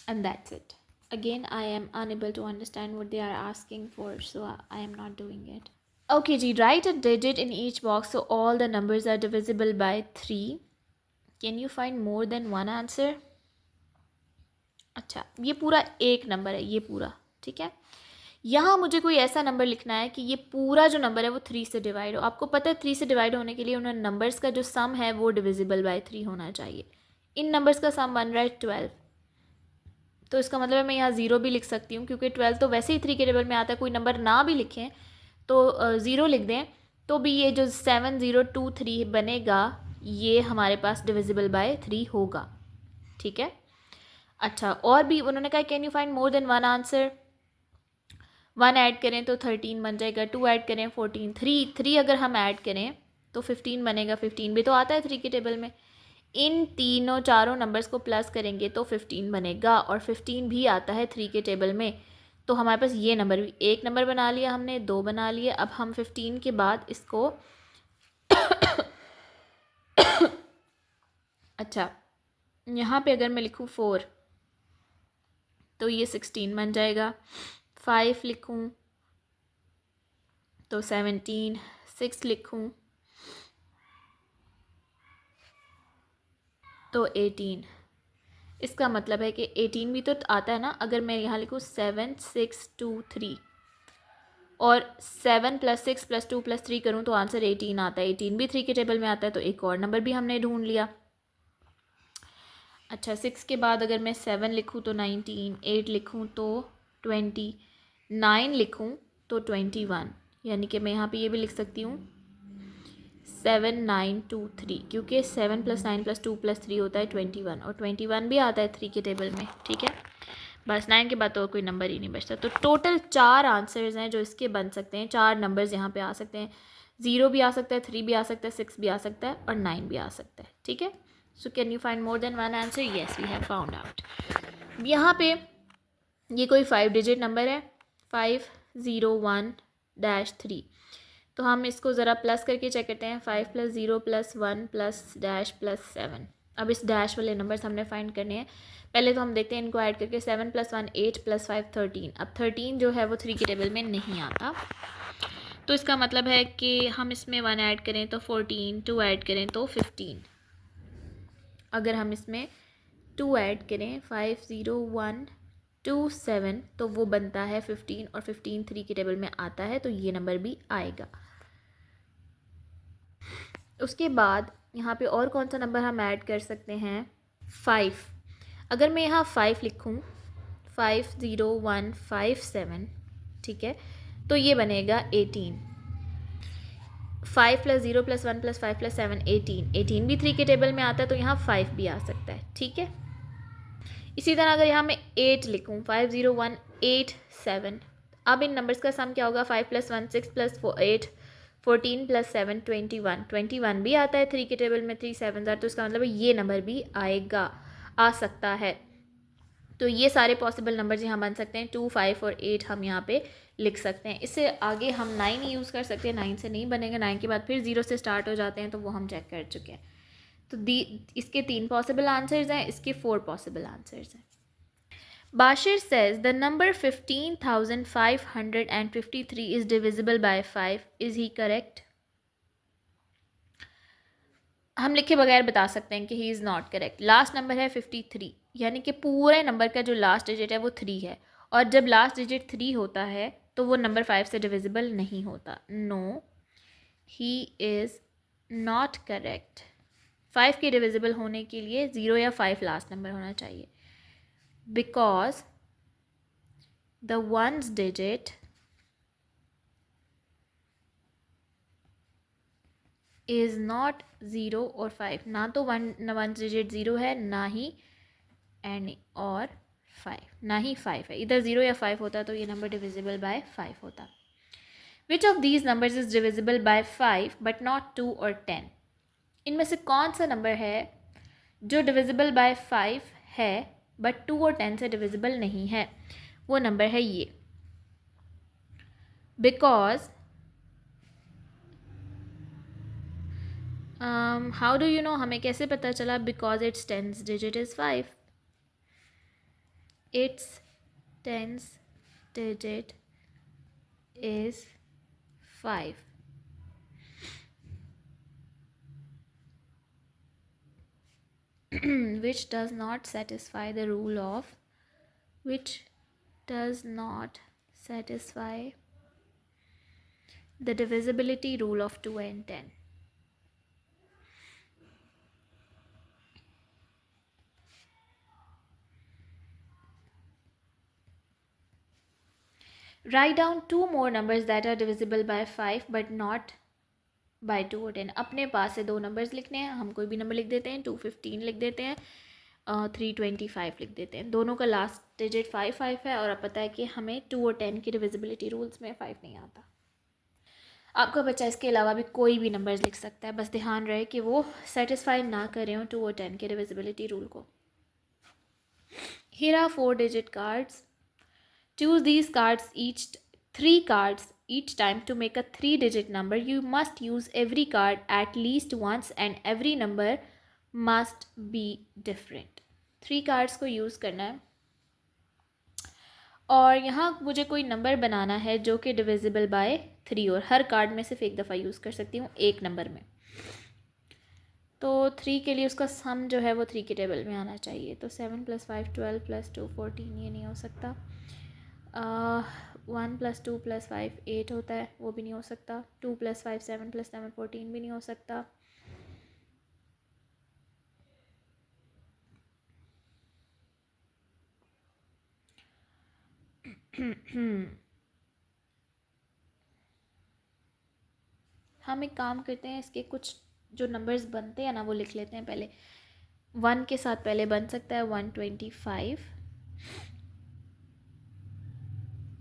and that's it. Again, I am unable to understand what they are asking for, so I am not doing it. Okay ji, write a digit in each box so all the numbers are divisible by 3. Can you find more than one answer? अच्छा, ये पूरा एक number है, ये पूरा, ठीक है। यहाँ मुझे कोई ऐसा नंबर लिखना है कि ये पूरा जो नंबर है वो 3 से डिवाइड हो। आपको पता है 3 से डिवाइड होने के लिए उन्होंने नंबर्स का जो सम है वो डिविजिबल बाय 3 होना चाहिए। इन नंबर्स का सम बन रहा है 12, तो इसका मतलब है मैं यहाँ 0 भी लिख सकती हूँ, क्योंकि 12 तो वैसे ही 3 के टेबल में आता है। कोई नंबर ना भी लिखें तो 0 लिख दें तो भी ये जो 7023 बनेगा ये हमारे पास डिविजिबल बाय 3 होगा, ठीक है। अच्छा, और भी उन्होंने कहा can you find more than one answer. 1 add करें तो 13 बन जाएगा, 2 ऐड करें 14, 3 अगर हम ऐड करें तो 15 बनेगा। 15 भी तो आता है 3 के टेबल में। इन तीनों चारों नंबर्स को प्लस करेंगे तो 15 बनेगा, और 15 भी आता है 3 के टेबल में। तो हमारे पास ये नंबर भी, एक नंबर बना लिया हमने, 2 बना लिए। अब हम 15 के बाद इसको अच्छा, यहाँ पे अगर मैं लिखूँ 4 तो ये 16 बन जाएगा। 5 लिखूँ तो 17, 6 लिखूँ तो 18। इसका मतलब है कि 18 भी तो आता है ना। अगर मैं यहाँ लिखूँ 7, 6, 2, 3 और 7 + 6 + 2 + 3 करूँ तो आंसर 18 आता है। 18 भी 3 के टेबल में आता है, तो एक और नंबर भी हमने ढूंढ लिया। अच्छा, 6 के बाद अगर मैं 7 लिखूँ तो 19, 8 लिखूँ तो 20, 9 लिखूँ तो 21, यानी कि मैं यहाँ पे ये भी लिख सकती हूँ 7, 9, 2, 3, क्योंकि 7 + 9 + 2 + 3 होता है 21, और 21 भी आता है 3 के टेबल में, ठीक है। बस 9 के बाद तो कोई नंबर ही नहीं बचता। तो टोटल 4 आंसर्स हैं जो इसके बन सकते हैं। 4 नंबर्स यहाँ पे आ सकते हैं। 0 भी आ सकता है, 3 भी आ सकता है, 6 भी आ सकता है और 9 भी आ सकता है, ठीक है। So can you find more than one answer? Yes, we have found out. यहाँ पे ये कोई 5 डिजिट नंबर है, 501-3। तो हम इसको ज़रा प्लस करके चेक करते हैं। 5 + 0 + 1 + डैश + 7। अब इस डैश वाले नंबर्स हमने फाइंड करने हैं। पहले तो हम देखते हैं इनको ऐड करके। 7 + 1 8 + 5 13। अब 13 जो है वो 3 के टेबल में नहीं आता, तो इसका मतलब है कि हम इसमें 1 ऐड करें तो 14, 2 ऐड करें तो 15। अगर हम इसमें 2 ऐड करें 501 7 तो वो बनता है 15 और 15 3 के टेबल में आता है तो ये नंबर भी आएगा। उसके बाद यहाँ पे और कौन सा नंबर हम ऐड कर सकते हैं, 5। अगर मैं यहाँ 5 लिखूँ 50157, ठीक है, तो ये बनेगा 18। 5 + 0 + 1 + 5 + 7 18, 18 भी 3 के टेबल में आता है तो यहाँ 5 भी आ सकता है, ठीक है। इसी तरह अगर यहाँ मैं 8 लिखूँ 50187, अब इन नंबर्स का सम क्या होगा, 5 + 1 6 + 8 14 + 7 21, 21 भी आता है 3 के टेबल में, 3 7 आर, तो इसका मतलब ये नंबर भी आएगा, आ सकता है। तो ये सारे पॉसिबल नंबर्स यहाँ बन सकते हैं, 2 5 और 8 हम यहाँ पे लिख सकते हैं। इससे आगे हम 9 यूज़ कर सकते हैं, 9 से नहीं बनेगा, 9 के बाद फिर 0 से स्टार्ट हो जाते हैं, तो वो हम चेक कर चुके हैं। तो इसके 3 पॉसिबल आंसर्स हैं, इसके 4 पॉसिबल आंसर्स हैं। Bashir says the number 15,553 is divisible by 5. Is he correct? हम लिखे बगैर बता सकते हैं कि ही is not correct. Last number है 53, यानी कि पूरे नंबर का जो लास्ट डिजिट है वो 3 है, और जब लास्ट डिजिट 3 होता है तो वो नंबर 5 से डिविजिबल नहीं होता। No, he is not correct. 5 के डिविजिबल होने के लिए 0 या 5 लास्ट नंबर होना चाहिए, because the ones digit is not 0 और 5, ना तो ones digit 0 है, ना ही n और 5, ना ही 5 है। इधर 0 या 5 होता तो ये नंबर डिविजिबल बाय 5 होता। Which of these numbers is divisible by 5 but not 2 और 10? इनमें से कौन सा नंबर है जो डिविजिबल बाय 5 है बट 2 और 10 से डिविजिबल नहीं है? वो नंबर है ये, because how do you know, हमें कैसे पता चला? Because it's tens digit is 5, it's tens digit is 5। which does not satisfy the rule of, which does not satisfy the divisibility rule of 2 and 10. Write down 2 more numbers that are divisible by 5 but not by 2 और 10। अपने पास से 2 numbers लिखने हैं, हम कोई भी number लिख देते हैं, 215 लिख देते हैं, 325 लिख देते हैं। दोनों का लास्ट डिजिट 5 5 है, और अब पता है कि हमें 2 और 10 की डिविजिबिलिटी रूल्स में 5 नहीं आता। आपका बच्चा इसके अलावा भी कोई भी नंबर्स लिख सकता है, बस ध्यान रहे कि वो सेटिस्फाई ना करें 2 और 10 के डिविजिबिलिटी रूल को। Here are 4 digit cards. Choose these cards, each 3 cards each time to make a 3 digit number. You must use every card at least once and every number must be different. 3 cards को use करना है, और यहाँ मुझे कोई number बनाना है जो कि डिविजिबल बाय 3, और हर कार्ड में सिर्फ एक दफ़ा यूज़ कर सकती हूँ एक नंबर में। तो 3 के लिए उसका सम जो है वो 3 के टेबल में आना चाहिए। तो 7 + 5 12 + 2 14, ये नहीं हो सकता। 1 + 2 + 5 8 होता है, वो भी नहीं हो सकता। 2 + 5 7 + 7 14 भी नहीं हो सकता। हम एक काम करते हैं, इसके कुछ जो नंबर्स बनते हैं ना वो लिख लेते हैं पहले। 1 के साथ पहले बन सकता है 125,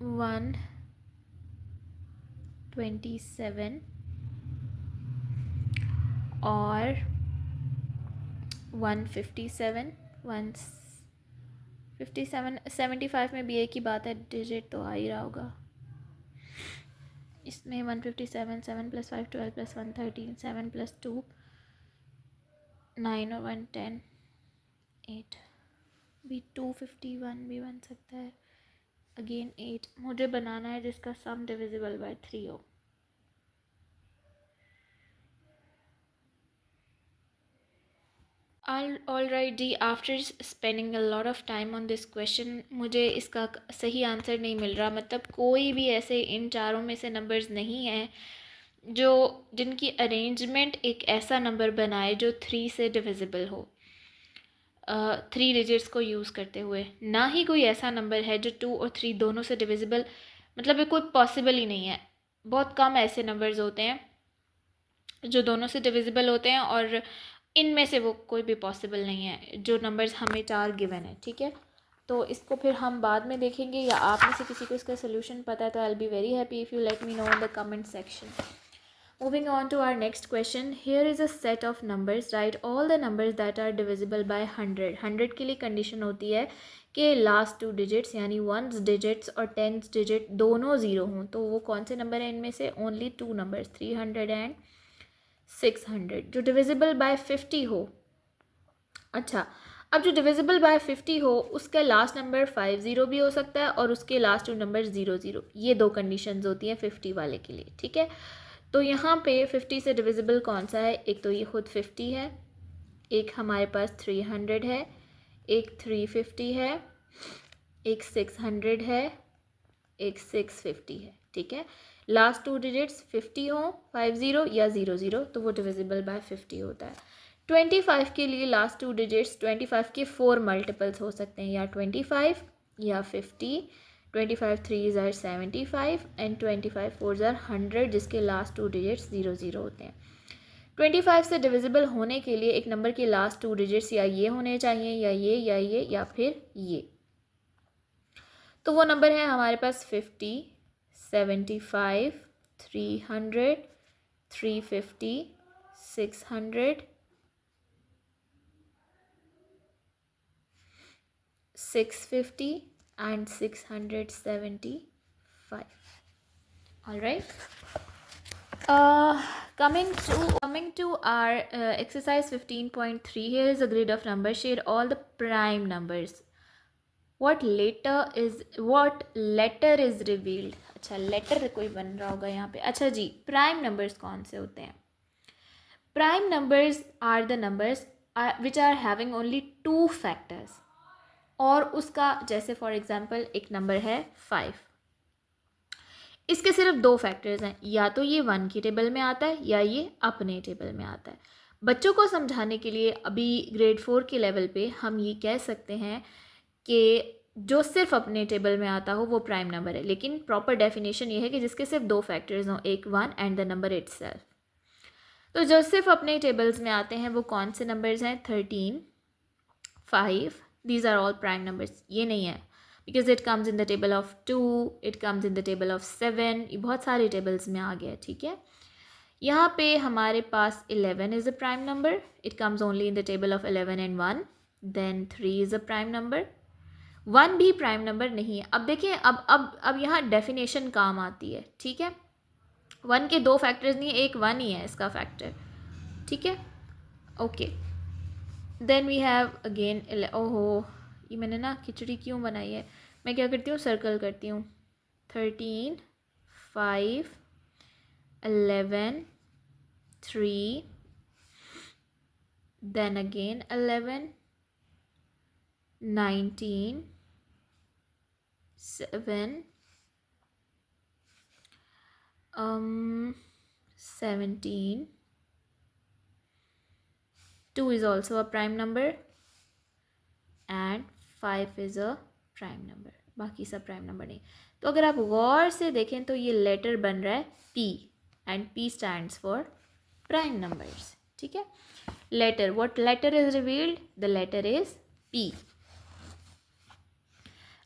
127 और 157। 157 75 में भी एक ही बात है, डिजिट तो आ ही रहा होगा। इसमें 157 7 + 5 12 + 1 13 7 + 2 9 और 1 10 8 भी 251 भी बन सकता है। अगेन 8 मुझे बनाना है जिसका सम डिविजिबल बाय 3 हो। All right D, after spending a lot of time on this question मुझे इसका सही आंसर नहीं मिल रहा। मतलब कोई भी ऐसे इन चारों में से नंबर्स नहीं हैं जो जिनकी अरेंजमेंट एक ऐसा नंबर बनाए जो 3 से डिविजिबल हो, 3 डिजिट्स को यूज़ करते हुए। ना ही कोई ऐसा नंबर है जो 2 और 3 दोनों से डिविजिबल, मतलब ये कोई पॉसिबल ही नहीं है। बहुत कम ऐसे नंबर्स होते हैं जो दोनों से डिविजिबल होते हैं, और इनमें से वो कोई भी पॉसिबल नहीं है जो नंबर्स हमें 4 गिवन है। ठीक है, तो इसको फिर हम बाद में देखेंगे, या आप में से किसी को इसका सोल्यूशन पता है तो I will be very happy if you let me know in the comment section. Moving on to our next question. Here is a set of numbers. Write all the numbers that are divisible by 100. 100 के लिए condition होती है कि last 2 digits यानी 1s digits और 10s digit दोनों zero हों। तो वो कौन से नंबर हैं इनमें से? ओनली 2 नंबर्स, 300 एंड 600, जो डिविजिबल बाय 50 हो। अच्छा, अब जो डिविजिबल बाय 50 हो उसका लास्ट नंबर 50 भी हो सकता है और उसके लास्ट 2 नंबर 00। ये 2 कंडीशंस होती हैं 50 वाले के लिए। ठीक है, तो यहाँ पे 50 से डिविजिबल कौन सा है? एक तो ये खुद 50 है, एक हमारे पास 300 है, एक 350 है, एक 600 है, एक 650 है। ठीक है, लास्ट 2 डिजिट्स 50 हो, 50 या 00, तो वो डिविजिबल बाय 50 होता है। 25 के लिए लास्ट 2 डिजिट्स 25 के 4 मल्टीपल्स हो सकते हैं, या 25 या 50। 25 3s are 75 and 25 4s are 100, जिसके लास्ट 2 डिजिट्स 00 होते हैं। 25 से डिविजिबल होने के लिए एक नंबर के लास्ट 2 डिजिट्स या ये होने चाहिए, या ये, या ये, या फिर ये। तो वो नंबर है हमारे पास 50, 75, 300, 350, 600, 650 and 675. All right. Coming to our exercise 15.3. Here is a grid of numbers. Shade all the prime numbers. What letter is revealed? अच्छा, लेटर कोई बन रहा होगा यहाँ पे। अच्छा जी, प्राइम नंबर्स कौन से होते हैं? Prime numbers are the numbers which are having only 2 factors, और उसका जैसे फॉर एग्जांपल एक नंबर है 5, इसके सिर्फ 2 फैक्टर्स हैं, या तो ये 1 की टेबल में आता है या ये अपने टेबल में आता है। बच्चों को समझाने के लिए अभी ग्रेड 4 के लेवल पे हम ये कह सकते हैं कि जो सिर्फ अपने टेबल में आता हो वो प्राइम नंबर है, लेकिन प्रॉपर डेफिनेशन ये है कि जिसके सिर्फ 2 फैक्टर्स हों, एक 1 एंड द नंबर इटसेल्फ। तो जो सिर्फ अपने टेबल्स में आते हैं वो कौन से नंबर्स हैं? 13, 5, these are all prime numbers। ये नहीं है because it comes in the table of 2, it comes in the table of 7, ये बहुत सारे टेबल्स में आ गया। ठीक है, यहाँ पे हमारे पास 11 is a prime number, it comes only in the table of 11 and 1, then 3 is a prime number, 1 भी प्राइम नंबर नहीं है। अब देखिए, अब यहाँ डेफिनेशन काम आती है। ठीक है, 1 के 2 फैक्टर्स नहीं है, एक 1 ही है इसका फैक्टर। ठीक है, okay, then we have again, ओहो ये मैंने ना खिचड़ी क्यों बनाई है, मैं क्या करती हूँ, सर्कल करती हूँ। 13, 5, 11, 3, then again 11, 19, 7, 17, 2 is also a prime number and 5 is a prime number, बाकी सब प्राइम नंबर नहीं। तो अगर आप गौर से देखें तो ये लेटर बन रहा है P and P stands for prime numbers। ठीक है, letter, what letter is revealed? The letter is P।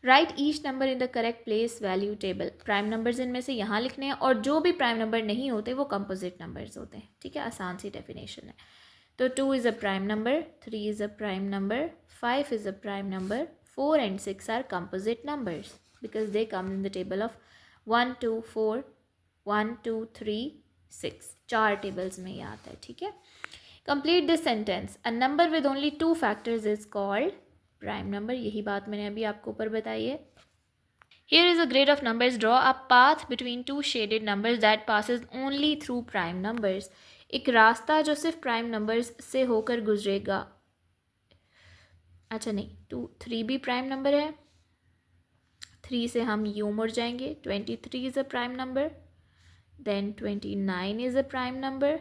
Right each number in the correct place value table. Prime numbers इनमें से यहाँ लिखने हैं, और जो भी प्राइम नंबर नहीं होते वो कंपोजिट नंबर्स होते हैं। ठीक है, आसान सी डेफिनेशन है। तो 2 is a prime number, 3 is a prime number, 5 is a prime number, 4 and 6 are composite numbers because they come in the table of 1 2 4, 1 2 3 6, 4 tables में ये आता है। ठीक है, complete this sentence, a number with only 2 factors is called prime number. यही बात मैंने अभी आपको ऊपर बताई है। Here is a grid of numbers. Draw a path between 2 shaded numbers that passes only through prime numbers. एक रास्ता जो सिर्फ प्राइम नंबर्स से होकर गुजरेगा। अच्छा नहीं, 3 भी प्राइम नंबर है, 3 से हम यूँ मुड़ जाएंगे, 23 is a prime number, then 29 is a prime number.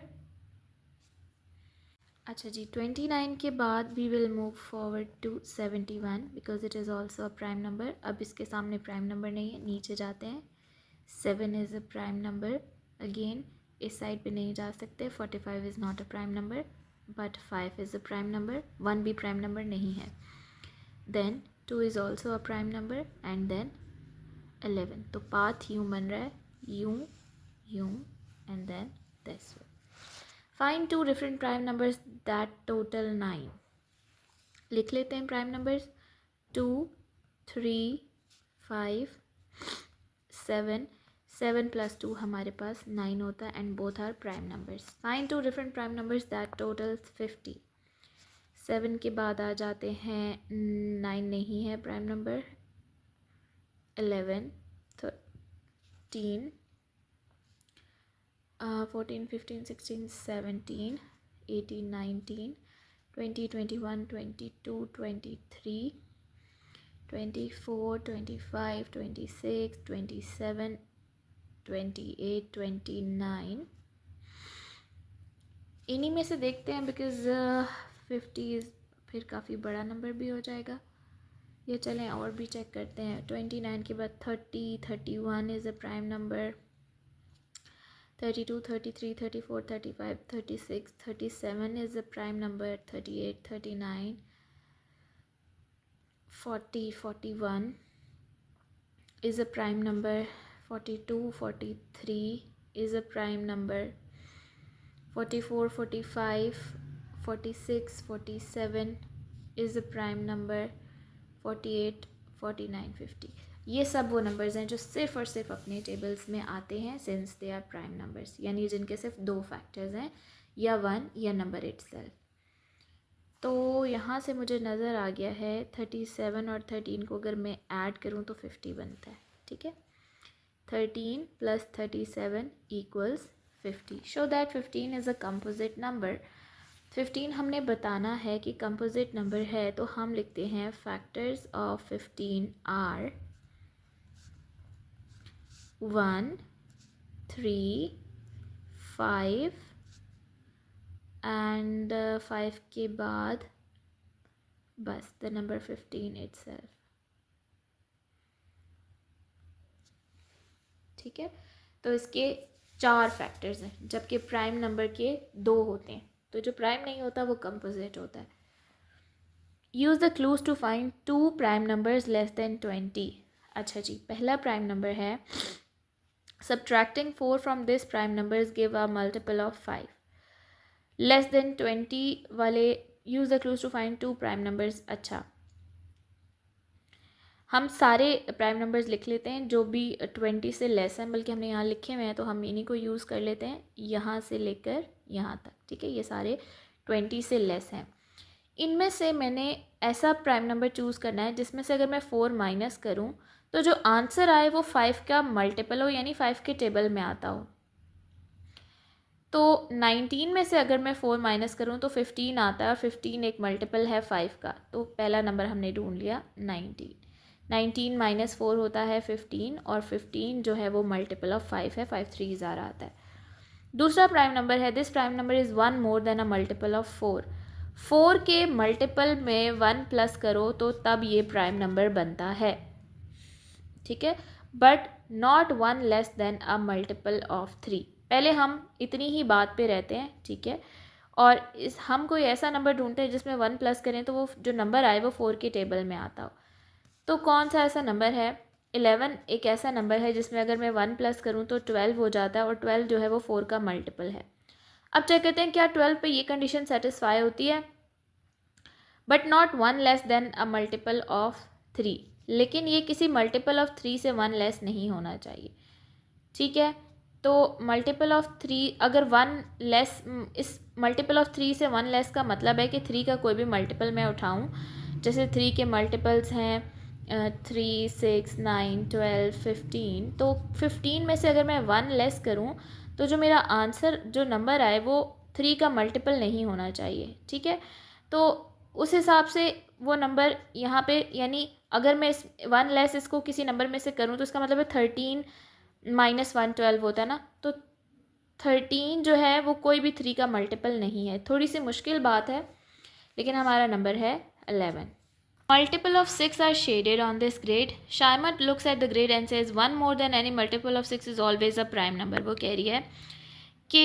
अच्छा जी, 29 के बाद we will move forward to 71 because it is also a prime number. अब इसके सामने प्राइम नंबर नहीं है, नीचे जाते हैं, 7 is a prime number. Again इस साइड पे नहीं जा सकते, 45 is not a prime number but 5 is a prime number, 1 भी प्राइम नंबर नहीं है। Then 2 is also a prime number and then 11। तो पाथ यूँ बन रहा है, यूँ यूँ and then this way. Find two different prime numbers that total 9. लिख लेते हैं प्राइम नंबर्स, 2, 3, 5, 7, 7 + 2 हमारे पास 9 होता है and both are prime numbers. Find two different prime numbers that total 50। 7 के बाद आ जाते हैं, 9 नहीं है प्राइम नंबर, 11, 13, 14, 15, 16, 17, 18, 19, 20, 21, 22, 23, 24, 25, 26, 27, 28, 29। इन्हीं में से देखते हैं बिकॉज 50 फिर काफ़ी बड़ा नंबर भी हो जाएगा। ये चलें और भी चेक करते हैं। 29 के बाद 30, 31 is a prime number, 32, 33, 34, 35, 36, 37 is a prime number, 38, 39, 40, 41 is a prime number, 42, 43 is a prime number, 44, 45, 46, 47 is a prime number, 48, 49, 50। ये सब वो नंबर्स हैं जो सिर्फ़ और सिर्फ अपने टेबल्स में आते हैं since they are prime numbers, यानी जिनके सिर्फ 2 फैक्टर्स हैं, या 1 या नंबर इटसेल्फ। तो यहाँ से मुझे नज़र आ गया है 37 और 13 को अगर मैं ऐड करूँ तो 50 बनता है। ठीक है, 13 + 37 = 50। Show that 15 is a composite number. 15 हमने बताना है कि कंपोजिट नंबर है, तो हम लिखते हैं फैक्टर्स ऑफ 15 आर 1, 3, 5 एंड 5 के बाद बस द नंबर 15 इटसेल्फ। ठीक है, तो इसके 4 फैक्टर्स हैं, जबकि प्राइम नंबर के 2 होते हैं। तो जो प्राइम नहीं होता वो कंपोजिट होता है। Use the clues to find 2 prime numbers less than 20। अच्छा जी, पहला प्राइम नंबर है, subtracting 4 from this prime numbers give a multiple of 5. Less than 20 वाले use the clues to find 2 prime numbers। अच्छा, हम सारे प्राइम नंबर्स लिख लेते हैं जो भी 20 से लेस हैं, बल्कि हमने यहाँ लिखे हुए हैं तो हम इन्हीं को यूज़ कर लेते हैं, यहाँ से लेकर यहाँ तक। ठीक है, ये सारे 20 से लेस हैं। इनमें से मैंने ऐसा प्राइम नंबर चूज़ करना है जिसमें से अगर मैं 4 माइनस करूँ तो जो आंसर आए वो 5 का मल्टीपल हो, यानी 5 के टेबल में आता हो। तो 19 में से अगर मैं 4 माइनस करूँ तो 15 आता है, और 15 एक मल्टीपल है 5 का। तो पहला नंबर हमने ढूंढ लिया 19। 19 - 4 होता है 15, और 15 जो है वो मल्टीपल ऑफ 5 है, 5 3 ज़ारा आता है। दूसरा प्राइम नंबर है, this prime number is 1 more than a multiple of 4। 4 के मल्टीपल में 1 प्लस करो तो तब ये प्राइम नंबर बनता है। ठीक है, but not 1 less than a multiple of 3। पहले हम इतनी ही बात पे रहते हैं। ठीक है, और हम कोई ऐसा नंबर ढूंढते हैं जिसमें 1 प्लस करें तो वो जो नंबर आए वो 4 के टेबल में आता हो। तो कौन सा ऐसा नंबर है? 11 एक ऐसा नंबर है जिसमें अगर मैं 1 प्लस करूँ तो 12 हो जाता है, और 12 जो है वो 4 का मल्टीपल है। अब चेक करते हैं क्या 12 पे ये कंडीशन सेटिस्फाई होती है, but not 1 less than a multiple of 3। लेकिन ये किसी मल्टीपल ऑफ 3 से 1 लेस नहीं होना चाहिए। ठीक है, तो मल्टीपल ऑफ 3 अगर 1 लेस, इस मल्टीपल ऑफ 3 से 1 लेस का मतलब है कि 3 का कोई भी मल्टीपल मैं उठाऊं, जैसे 3 के मल्टीपल्स हैं 3, 6, 9, 12, 15। तो 15 में से अगर मैं 1 लेस करूं तो जो मेरा आंसर जो नंबर आए वो 3 का मल्टीपल नहीं होना चाहिए। ठीक है, तो उस हिसाब से वो नंबर यहाँ पे, यानी अगर मैं इस 1 लेस इसको किसी नंबर में से करूँ तो इसका मतलब है 13 माइनस 1 12 होता है ना, तो 13 जो है वो कोई भी 3 का मल्टीपल नहीं है। थोड़ी सी मुश्किल बात है, लेकिन हमारा नंबर है 11। Multiple of 6 are shaded on this grid. Shaima looks at the grid and says one more than any multiple of 6 is always a prime number. वो कह रही है कि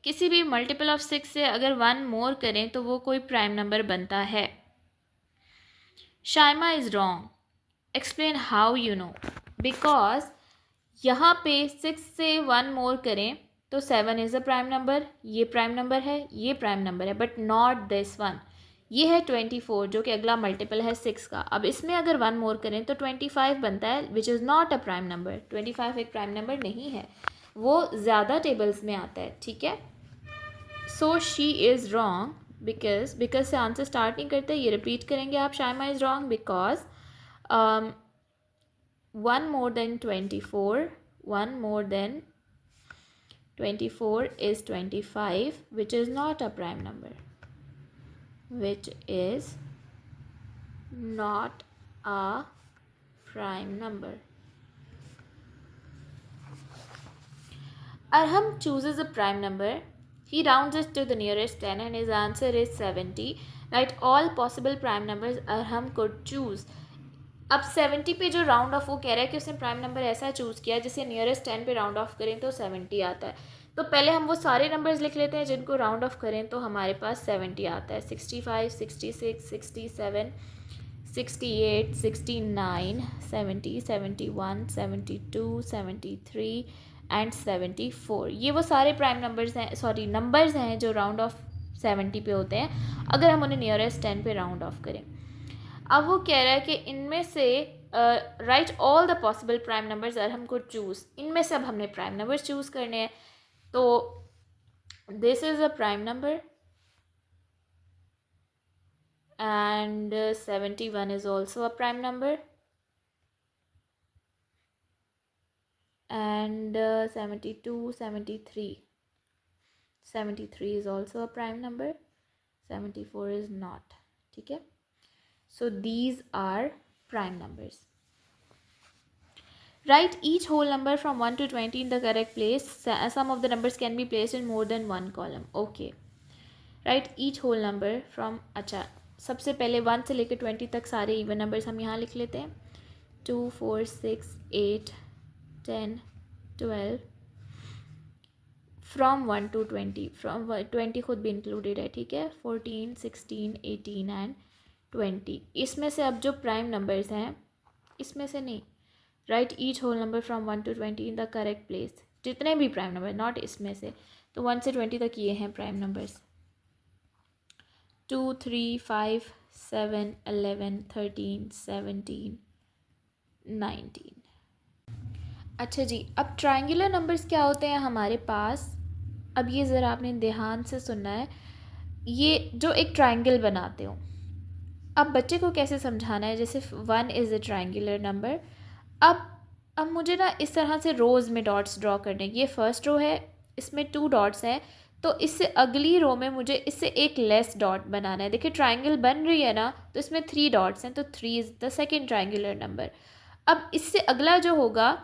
किसी भी मल्टीपल ऑफ 6 से अगर 1 मोर करें तो वो कोई प्राइम नंबर बनता है। Shaima is wrong, explain how you know. Because यहाँ पे 6 से 1 मोर करें तो 7 इज़ अ प्राइम नंबर, ये प्राइम नंबर है, ये प्राइम नंबर है, बट नॉट दिस वन। ये है 24 जो कि अगला मल्टीपल है 6 का। अब इसमें अगर 1 मोर करें तो 25 बनता है, which is not a prime number. 25 एक प्राइम नंबर नहीं है, वो ज़्यादा टेबल्स में आता है, ठीक है। So she is wrong because से आंसर स्टार्ट नहीं करते, ये रिपीट करेंगे आप। Shaima is wrong because 1 more than 24, 1 more than 24 is 25, which is not a prime number, which is not a prime number. Arham chooses a prime number. He rounds it to the nearest 10 and his answer is 70. Write all possible prime numbers Arham could choose. अब 70 पे जो round of, वो कह रहा है कि उसने prime number ऐसा चूज़ किया जिसे नियरेस्ट 10 पे राउंड ऑफ करें तो 70 आता है। तो पहले हम वो सारे नंबर्स लिख लेते हैं जिनको राउंड ऑफ करें तो हमारे पास 70 आता है। 65, 66, 67, 68, 69, 70, 71, 72, 73 एंड 74। ये वो सारे प्राइम नंबर्स हैं, सॉरी नंबर्स हैं जो राउंड ऑफ 70 पे होते हैं अगर हम उन्हें नियरेस्ट 10 पे राउंड ऑफ करें। अब वो कह रहा है कि इनमें से write all the possible prime numbers are हमको चूज़, इनमें से अब हमने प्राइम नंबर्स चूज़ करने हैं। तो this is a prime number and 71 is also a prime number and 72, 73 is also a prime number, 74 is not, ठीक है। So these are prime numbers. Write each whole number from 1 to 20 in the correct place. Some of the numbers can be placed in more than one column. Okay. Write each whole number from, अच्छा सबसे पहले 1 से लेकर 20 तक सारे even numbers हम यहाँ लिख लेते हैं। 2, 4, 6, 8, 10, 12 फ्रॉम 1 to 20, फ्रॉम 20 खुद भी इंक्लूडेड है, ठीक है। 14, 16, 18 एंड 20। इसमें से अब जो प्राइम नंबर्स हैं, इसमें से नहीं, write each whole number from 1 to 20 in the correct place. जितने भी प्राइम नंबर, नॉट इसमें से, तो 1 से 20 तक ये हैं प्राइम नंबर्स। 2, 3, 5, 7, 11, 13, 17, 19। अच्छा जी, अब ट्रायंगुलर नंबर्स क्या होते हैं हमारे पास, अब ये ज़रा आपने ध्यान से सुनना है। ये जो एक ट्रायंगल बनाते हो, अब बच्चे को कैसे समझाना है, जैसे 1 इज़ अ ट्रायंगुलर नंबर। अब मुझे ना इस तरह से रोज़ में डॉट्स ड्रॉ करने, ये फर्स्ट रो है, इसमें 2 डॉट्स हैं, तो इससे अगली रो में मुझे इससे एक लेस डॉट बनाना है। देखिए ट्रायंगल बन रही है ना, तो इसमें 3 डॉट्स हैं, तो 3 is the second triangular number. अब इससे अगला जो होगा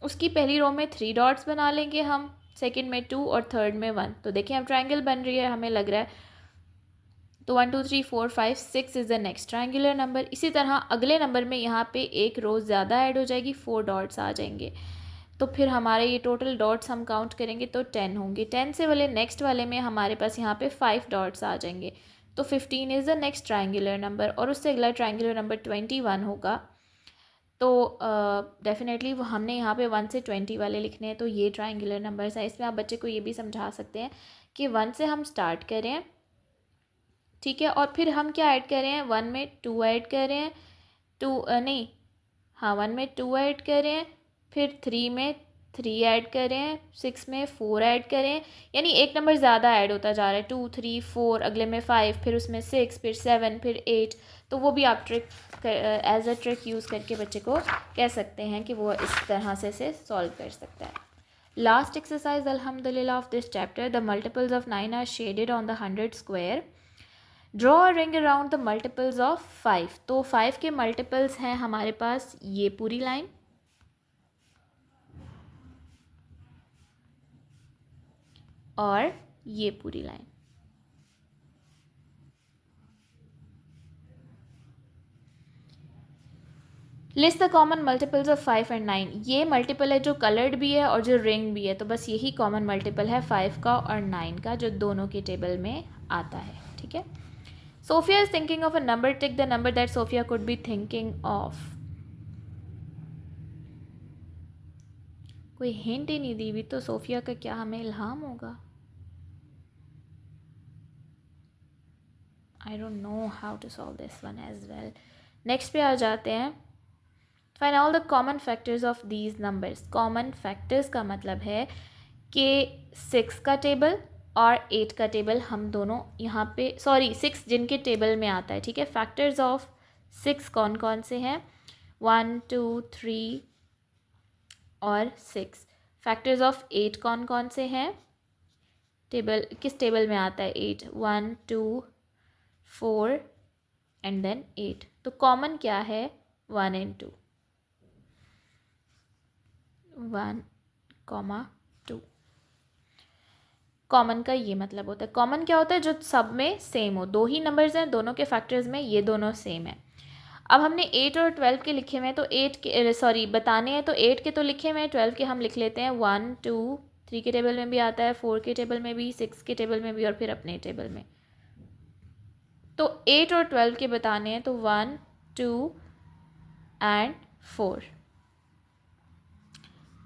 उसकी पहली रो में 3 डॉट्स बना लेंगे हम, सेकेंड में 2 और थर्ड में 1। तो देखिए हम ट्रायंगल बन रही है, हमें लग रहा है। तो 1, 2, 3, 4, 5, 6 is the next triangular number. इसी तरह अगले नंबर में यहाँ पे एक रो ज़्यादा ऐड हो जाएगी, 4 डॉट्स आ जाएंगे। तो फिर हमारे ये टोटल डॉट्स हम काउंट करेंगे तो 10 होंगे। 10 से वाले नेक्स्ट वाले में हमारे पास यहाँ पे 5 डॉट्स आ जाएंगे, तो 15 is the next triangular number. और उससे अगला ट्रायंगुलर नंबर 21 होगा। तो डेफिनेटली वो हमने यहाँ पे 1 से 20 वाले लिखने हैं, तो ये ट्रायंगुलर नंबर्स हैं। इसमें आप बच्चे को ये भी समझा सकते हैं कि 1 से हम स्टार्ट करें, ठीक है, और फिर हम क्या ऐड कर रहे हैं, 1 में 2 ऐड कर रहे हैं, 1 में 2 ऐड कर रहे हैं, फिर 3 में 3 ऐड कर रहे हैं, 6 में 4 ऐड कर रहे हैं, यानी एक नंबर ज़्यादा ऐड होता जा रहा है। 2, 3, 4, अगले में 5, फिर उसमें 6, फिर 7, फिर 8। तो वो भी आप trick as a trick use करके बच्चे को कह सकते हैं कि वो इस तरह से इसे सॉल्व कर सकता है। लास्ट एक्सरसाइज अल्हम्दुलिल्लाह of this chapter, the multiples of 9 are shaded on the 100 square. Draw a ring around the multiples of 5। तो 5 के मल्टीपल्स हैं हमारे पास ये पूरी लाइन, और ये पूरी line. List the common multiples of 5 and 9। ये मल्टीपल है जो कलर्ड भी है और जो रिंग भी है, तो बस यही कॉमन मल्टीपल है 5 का और 9 का, जो दोनों के टेबल में आता है। ठीक है, Sophia is thinking of a number, tick the number that Sophia could be thinking of. कोई हिंट ही नहीं दी हुई, तो सोफिया का क्या हमें इल्हाम होगा? I don't know how to solve this one as well. Next पे आ जाते हैं। Find all the common factors of these numbers. Common factors का मतलब है कि 6 का टेबल और 8 का टेबल हम दोनों यहाँ पे, सॉरी 6 जिनके टेबल में आता है। ठीक है, फैक्टर्स ऑफ 6 कौन कौन से हैं? 1 2 3 और 6। फैक्टर्स ऑफ 8 कौन कौन से हैं? टेबल, किस टेबल में आता है 8? 1 2 4 एंड देन 8। तो कॉमन क्या है? 1 एंड 2, 1, 2। कॉमन का ये मतलब होता है। कॉमन क्या होता है? जो सब में सेम हो। दो ही नंबर्स हैं, दोनों के फैक्टर्स में ये दोनों सेम है। अब हमने 8 और 12 के लिखे हुए हैं, तो 8 के, सॉरी बताने हैं, तो 8 के तो लिखे हुए हैं, 12 के हम लिख लेते हैं। 1 2 3 के टेबल में भी आता है, 4 के टेबल में भी, 6 के टेबल में भी, और फिर अपने टेबल में। तो 8 और 12 के बताने हैं, तो 1 2 and 4,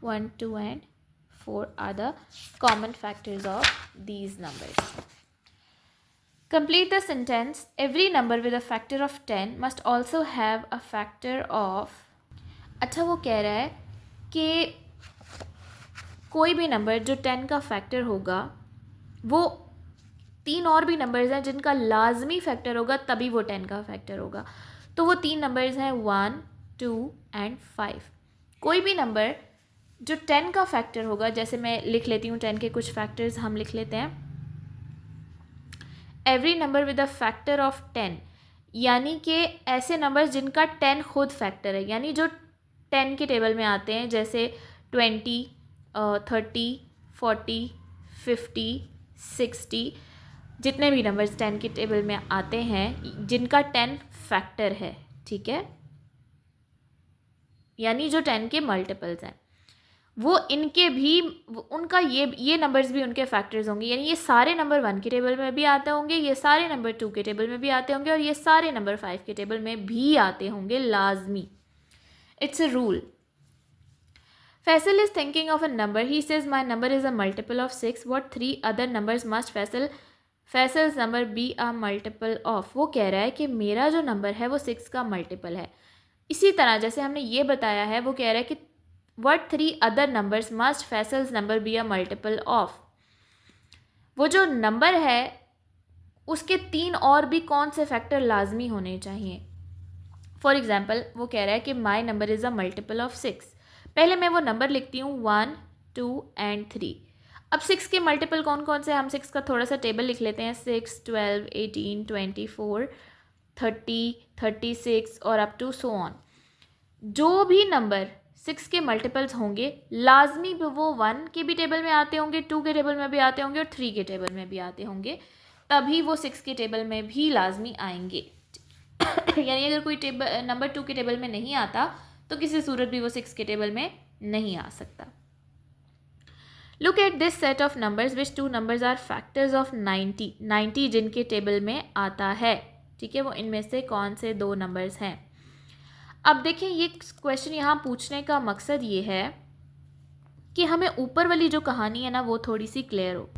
1 2 and 4 are the common factors of these numbers. Complete the sentence. Every number with a factor of 10 must also have a factor of। अच्छा, वो कह रहा है कि कोई भी नंबर जो 10 का फैक्टर होगा, वो 3 और भी नंबर्स हैं जिनका लाजमी फैक्टर होगा, तभी वो 10 का फैक्टर होगा। तो वो 3 नंबर्स हैं 1 2 एंड 5। कोई भी नंबर जो 10 का फैक्टर होगा, जैसे मैं लिख लेती हूँ 10 के कुछ फैक्टर्स हम लिख लेते हैं। Every number with a factor of 10, यानी कि ऐसे नंबर्स जिनका 10 खुद फैक्टर है, यानी जो 10 के टेबल में आते हैं, जैसे 20 30 40 50 60, जितने भी नंबर्स 10 के टेबल में आते हैं जिनका 10 फैक्टर है। ठीक है, यानी जो 10 के मल्टीपल्स हैं, वो इनके भी, उनका ये नंबर्स भी उनके फैक्टर्स होंगे। यानी ये सारे नंबर 1 के टेबल में भी आते होंगे, ये सारे नंबर 2 के टेबल में भी आते होंगे, और ये सारे नंबर 5 के टेबल में भी आते होंगे, लाजमी। It's a rule. Faisal is thinking of a number, he says my number is a multiple of 6, what 3 other numbers must Faisal's number be a multiple of. वो कह रहा है कि मेरा जो नंबर है वो 6 का मल्टीपल है। इसी तरह जैसे हमने ये बताया है, वो कह रहा है कि what 3 other numbers must Faisal's number be a multiple of। वो जो नंबर है उसके 3 और भी कौन से फैक्टर लाजमी होने चाहिए। फॉर एग्जाम्पल, वो कह रहा है कि my number is a multiple of 6। पहले मैं वो नंबर लिखती हूँ 1 2 एंड 3। अब 6 के मल्टीपल कौन कौन से, हम 6 का थोड़ा सा टेबल लिख लेते हैं। 6 12 18 24 30 36 और अप टू सो ऑन। जो भी नंबर 6 के मल्टीपल्स होंगे, लाजमी वो 1 के भी टेबल में आते होंगे, 2 के टेबल में भी आते होंगे, और 3 के टेबल में भी आते होंगे, तभी वो 6 के टेबल में भी लाजमी आएंगे। यानी अगर कोई टेबल नंबर 2 के टेबल में नहीं आता, तो किसी सूरत भी वो 6 के टेबल में नहीं आ सकता। Look at this set of numbers which 2 numbers are factors of 90। 90 जिनके टेबल में आता है, ठीक है, वो इनमें से कौन से 2 नंबर्स हैं। अब देखें, ये क्वेश्चन यहाँ पूछने का मकसद ये है कि हमें ऊपर वाली जो कहानी है ना, वो थोड़ी सी क्लियर हो।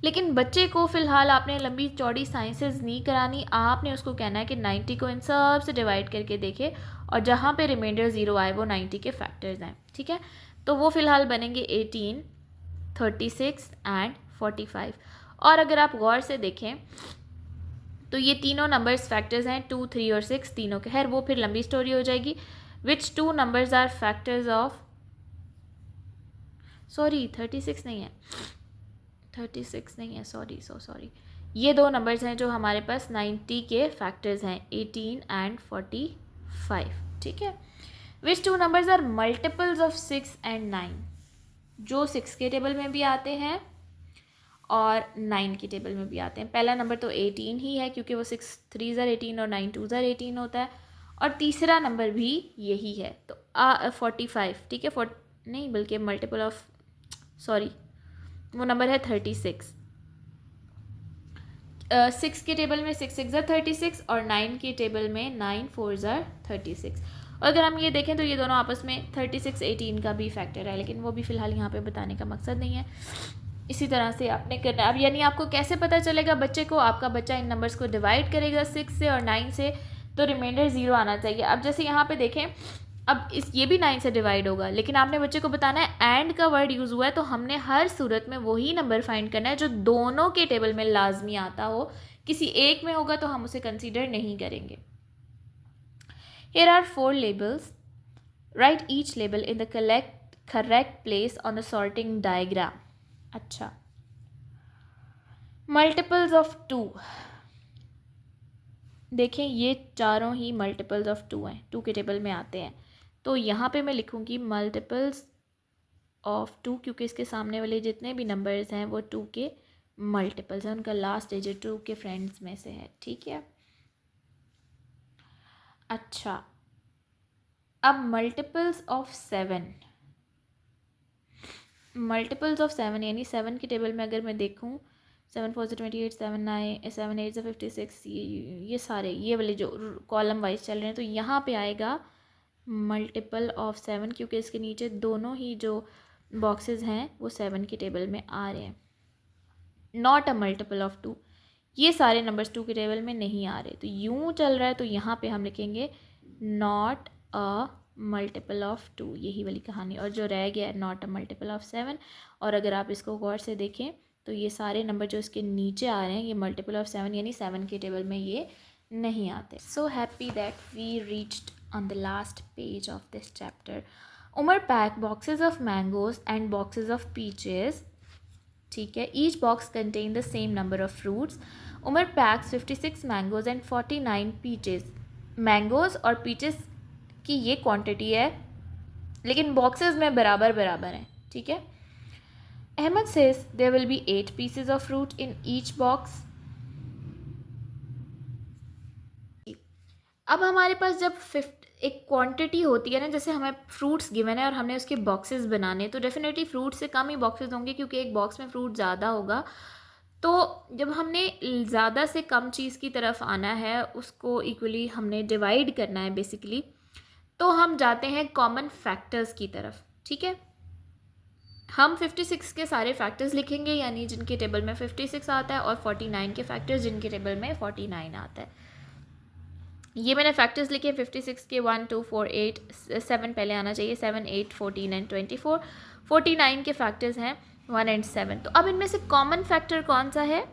लेकिन बच्चे को फ़िलहाल आपने लंबी चौड़ी साइंसेस नहीं करानी, आपने उसको कहना है कि 90 को इन सब से डिवाइड करके देखे, और जहाँ पे रिमाइंडर 0 आए वो 90 के फैक्टर्स हैं। ठीक है, तो वो फ़िलहाल बनेंगे 18 36 एंड 45। और अगर आप गौर से देखें तो ये तीनों नंबर्स फैक्टर्स हैं, 2 3 और 6 तीनों के। खैर वो फिर लंबी स्टोरी हो जाएगी। Which 2 numbers are factors of, sorry 36 नहीं है, 36 नहीं है, सॉरी सो सॉरी, ये दो नंबर्स हैं जो हमारे पास 90 के फैक्टर्स हैं, 18 एंड 45, ठीक है। Which two numbers are multiples of 6 and 9, जो 6 के टेबल में भी आते हैं और 9 के टेबल में भी आते हैं। पहला नंबर तो 18 ही है क्योंकि वो 6 3 ज़र 18 और 9 2 ज़र 18 होता है, और तीसरा नंबर भी यही है। तो 45, ठीक है, नहीं बल्कि मल्टीपल ऑफ, सॉरी वो नंबर है 36। 6 के टेबल में 6 6 ज़र 36 और 9 के टेबल में 9 4 ज़र 36। और अगर हम ये देखें तो ये दोनों आपस में 36 18 का भी फैक्टर है, लेकिन वो भी फ़िलहाल यहाँ पे बताने का मकसद नहीं है। इसी तरह से आपने करना है। अब यानी आपको कैसे पता चलेगा बच्चे को, आपका बच्चा इन नंबर्स को डिवाइड करेगा 6 से और 9 से, तो रिमाइंडर 0 आना चाहिए। अब जैसे यहाँ पे देखें, अब ये भी 9 से डिवाइड होगा, लेकिन आपने बच्चे को बताना है एंड का वर्ड यूज़ हुआ है, तो हमने हर सूरत में वही नंबर फाइंड करना है जो दोनों के टेबल में लाजमी आता हो। किसी एक में होगा तो हम उसे कंसीडर नहीं करेंगे। Here are 4 labels. Write each label in the correct place on the sorting diagram. अच्छा, मल्टीपल्स ऑफ 2, देखें ये चारों ही मल्टीपल्स ऑफ 2 हैं, 2 के टेबल में आते हैं। तो यहाँ पे मैं लिखूँगी मल्टीपल्स ऑफ 2, क्योंकि इसके सामने वाले जितने भी नंबर्स हैं वो 2 के मल्टीपल्स हैं, उनका लास्ट डिजिट 2 के फ्रेंड्स में से है, ठीक है। अच्छा, अब मल्टीपल्स ऑफ 7, मल्टीपल्स ऑफ 7 यानी 7 के टेबल में अगर मैं देखूँ 7 4 28, 7 9 7 8 56, ये सारे ये वाले जो कॉलम वाइज चल रहे हैं, तो यहाँ पे आएगा मल्टीपल ऑफ 7, क्योंकि इसके नीचे दोनों ही जो बॉक्सेस हैं वो 7 के टेबल में आ रहे हैं। नॉट अ मल्टीपल ऑफ 2, ये सारे नंबर्स 2 के टेबल में नहीं आ रहे, तो यूँ चल रहा है, तो यहाँ पे हम लिखेंगे नॉट अ मल्टीपल ऑफ 2, यही वाली कहानी। और जो रह गया नॉट अ मल्टीपल ऑफ 7, और अगर आप इसको गौर से देखें तो ये सारे नंबर जो इसके नीचे आ रहे हैं ये मल्टीपल ऑफ 7 यानी 7 के टेबल में ये नहीं आते। So happy that we reached on the last page of this chapter. Umar pack boxes of mangoes and boxes of peaches, ठीक है, each box contain the same number of fruits. Umar packs 56 mangoes and 49 peaches. Mangoes और peaches की ये quantity है, लेकिन boxes में बराबर बराबर हैं, ठीक है। Ahmed says there will be 8 pieces of fruit in each box. अब हमारे पास जब एक क्वांटिटी होती है ना, जैसे हमें फ्रूट्स गिवन है और हमने उसके बॉक्सेस बनाने, तो डेफिनेटली फ्रूट से कम ही बॉक्सेस होंगे क्योंकि एक बॉक्स में फ्रूट ज़्यादा होगा। तो जब हमने ज़्यादा से कम चीज़ की तरफ आना है, उसको इक्वली हमने डिवाइड करना है बेसिकली, तो हम जाते हैं कॉमन फैक्टर्स की तरफ, ठीक है। हम 56 के सारे फैक्टर्स लिखेंगे, यानी जिनके टेबल में 56 आता है, और 49 के फैक्टर्स जिनके टेबल में 49 आता है। ये मैंने फैक्टर्स लिखे 56 के 1 2 4 8 7 पहले आना चाहिए, 7 8 14 एंड 24। 49 के फैक्टर्स हैं 1 एंड 7। तो अब इनमें से कॉमन फैक्टर कौन सा है?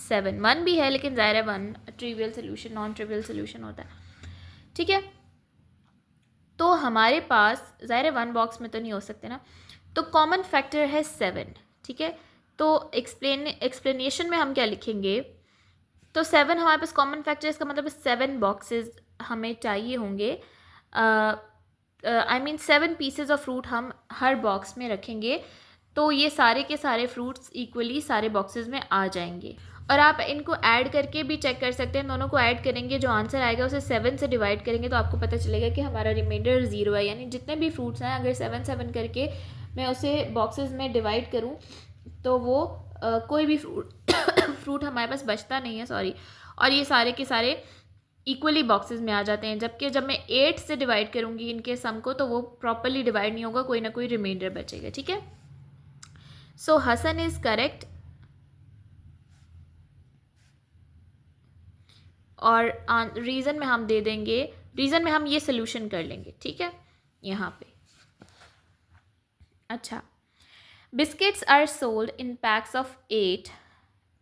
7। 1 भी है लेकिन ज़ाहिर है 1 trivial solution, non trivial solution होता है, ठीक है। तो हमारे पास ज़ाहिर है 1 बॉक्स में तो नहीं हो सकते ना, तो कॉमन फैक्टर है 7, ठीक है। तो एक्सप्लेनेशन में हम क्या लिखेंगे, तो 7 हमारे पास कॉमन फैक्टर, इसका मतलब 7 बॉक्सेस हमें चाहिए होंगे। I mean 7 pieces of fruit हम हर बॉक्स में रखेंगे, तो ये सारे के सारे फ्रूट्स इक्वली सारे बॉक्सेस में आ जाएंगे। और आप इनको ऐड करके भी चेक कर सकते हैं, दोनों को ऐड करेंगे, जो आंसर आएगा उसे 7 से डिवाइड करेंगे तो आपको पता चलेगा कि हमारा रिमाइंडर 0 है। यानी जितने भी फ्रूट्स हैं अगर 7 7 करके मैं उसे बॉक्सेस में डिवाइड करूँ तो वो कोई भी फ्रूट हमारे पास बचता नहीं है, सॉरी, और ये सारे के सारे इक्वली बॉक्सेस में आ जाते हैं। जबकि जब मैं 8 से डिवाइड करूँगी इनके सम को तो वो प्रॉपरली डिवाइड नहीं होगा, कोई ना कोई रिमाइंडर बचेगा, ठीक है। सो हसन इज़ करेक्ट, और रीज़न में हम दे देंगे, रीज़न में हम ये सोल्यूशन कर लेंगे, ठीक है, यहाँ पे। अच्छा, biscuits are sold in packs of 8।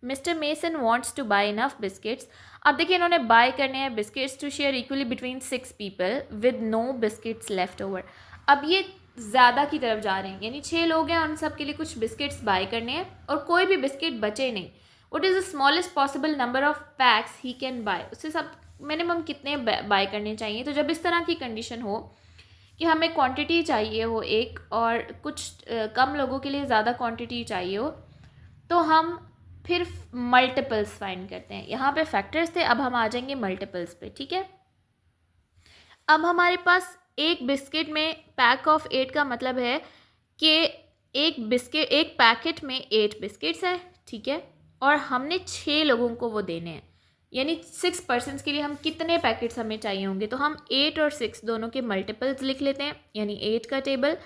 Mister Mason wants to buy enough biscuits. अब देखिए इन्होंने बाय करने हैं biscuits to share equally between 6 people with no biscuits left over. अब ये ज़्यादा की तरफ जा रहे हैं, यानी 6 लोग हैं, उन सब के लिए कुछ बिस्किट्स बाय करने हैं और कोई भी बिस्किट बचे नहीं। What is the smallest possible number of PACS he can buy, उससे सब मिनिमम कितने बाय करने चाहिए। तो जब इस तरह की कंडीशन हो कि हमें क्वांटिटी चाहिए हो एक और कुछ कम लोगों के लिए ज़्यादा क्वांटिटी चाहिए हो, तो हम फिर मल्टीपल्स फाइंड करते हैं। यहाँ पे फैक्टर्स थे, अब हम आ जाएंगे मल्टीपल्स पे, ठीक है। अब हमारे पास एक बिस्किट में पैक ऑफ 8 का मतलब है कि एक पैकेट में 8 बिस्किट्स हैं, ठीक है, और हमने 6 लोगों को वो देने हैं, यानी 6 पर्सनस के लिए हम कितने पैकेट्स हमें चाहिए होंगे। तो हम 8 और 6 दोनों के मल्टीपल्स लिख लेते हैं, यानी 8 का टेबल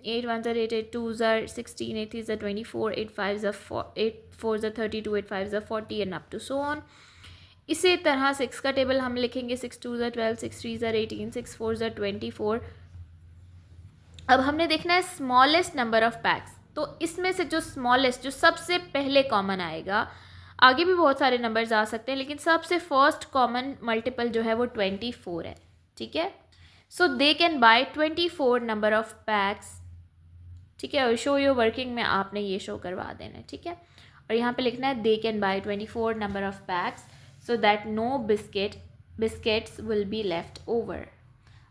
8 1 ज़र 8 8 2 ज़र 16 8 3 ज़र 24 8 5 ज़र 8 4 ज़र 32 8 5 ज़र 40 and up to so on. इसी तरह 6 का टेबल हम लिखेंगे 6 2 ज़र 12 6 3 ज़र 18 6 4 ज़र 24। अब हमने देखना है स्मॉलेस्ट नंबर ऑफ पैक्स, तो इसमें से जो स्मॉलेस्ट, जो सबसे पहले कॉमन आएगा, आगे भी बहुत सारे नंबर्स आ सकते हैं लेकिन सबसे फर्स्ट कॉमन मल्टीपल जो है वो 24 है, ठीक है। So they can buy 24 number of packs, ठीक है, और शो योर वर्किंग में आपने ये शो करवा देना है, ठीक है। और यहाँ पे लिखना है दे can buy 24 number of PACS so that no biscuits will be left over.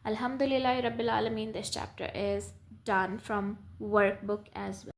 Alhamdulillah Rabbil Alameen, this chapter is done from workbook as well.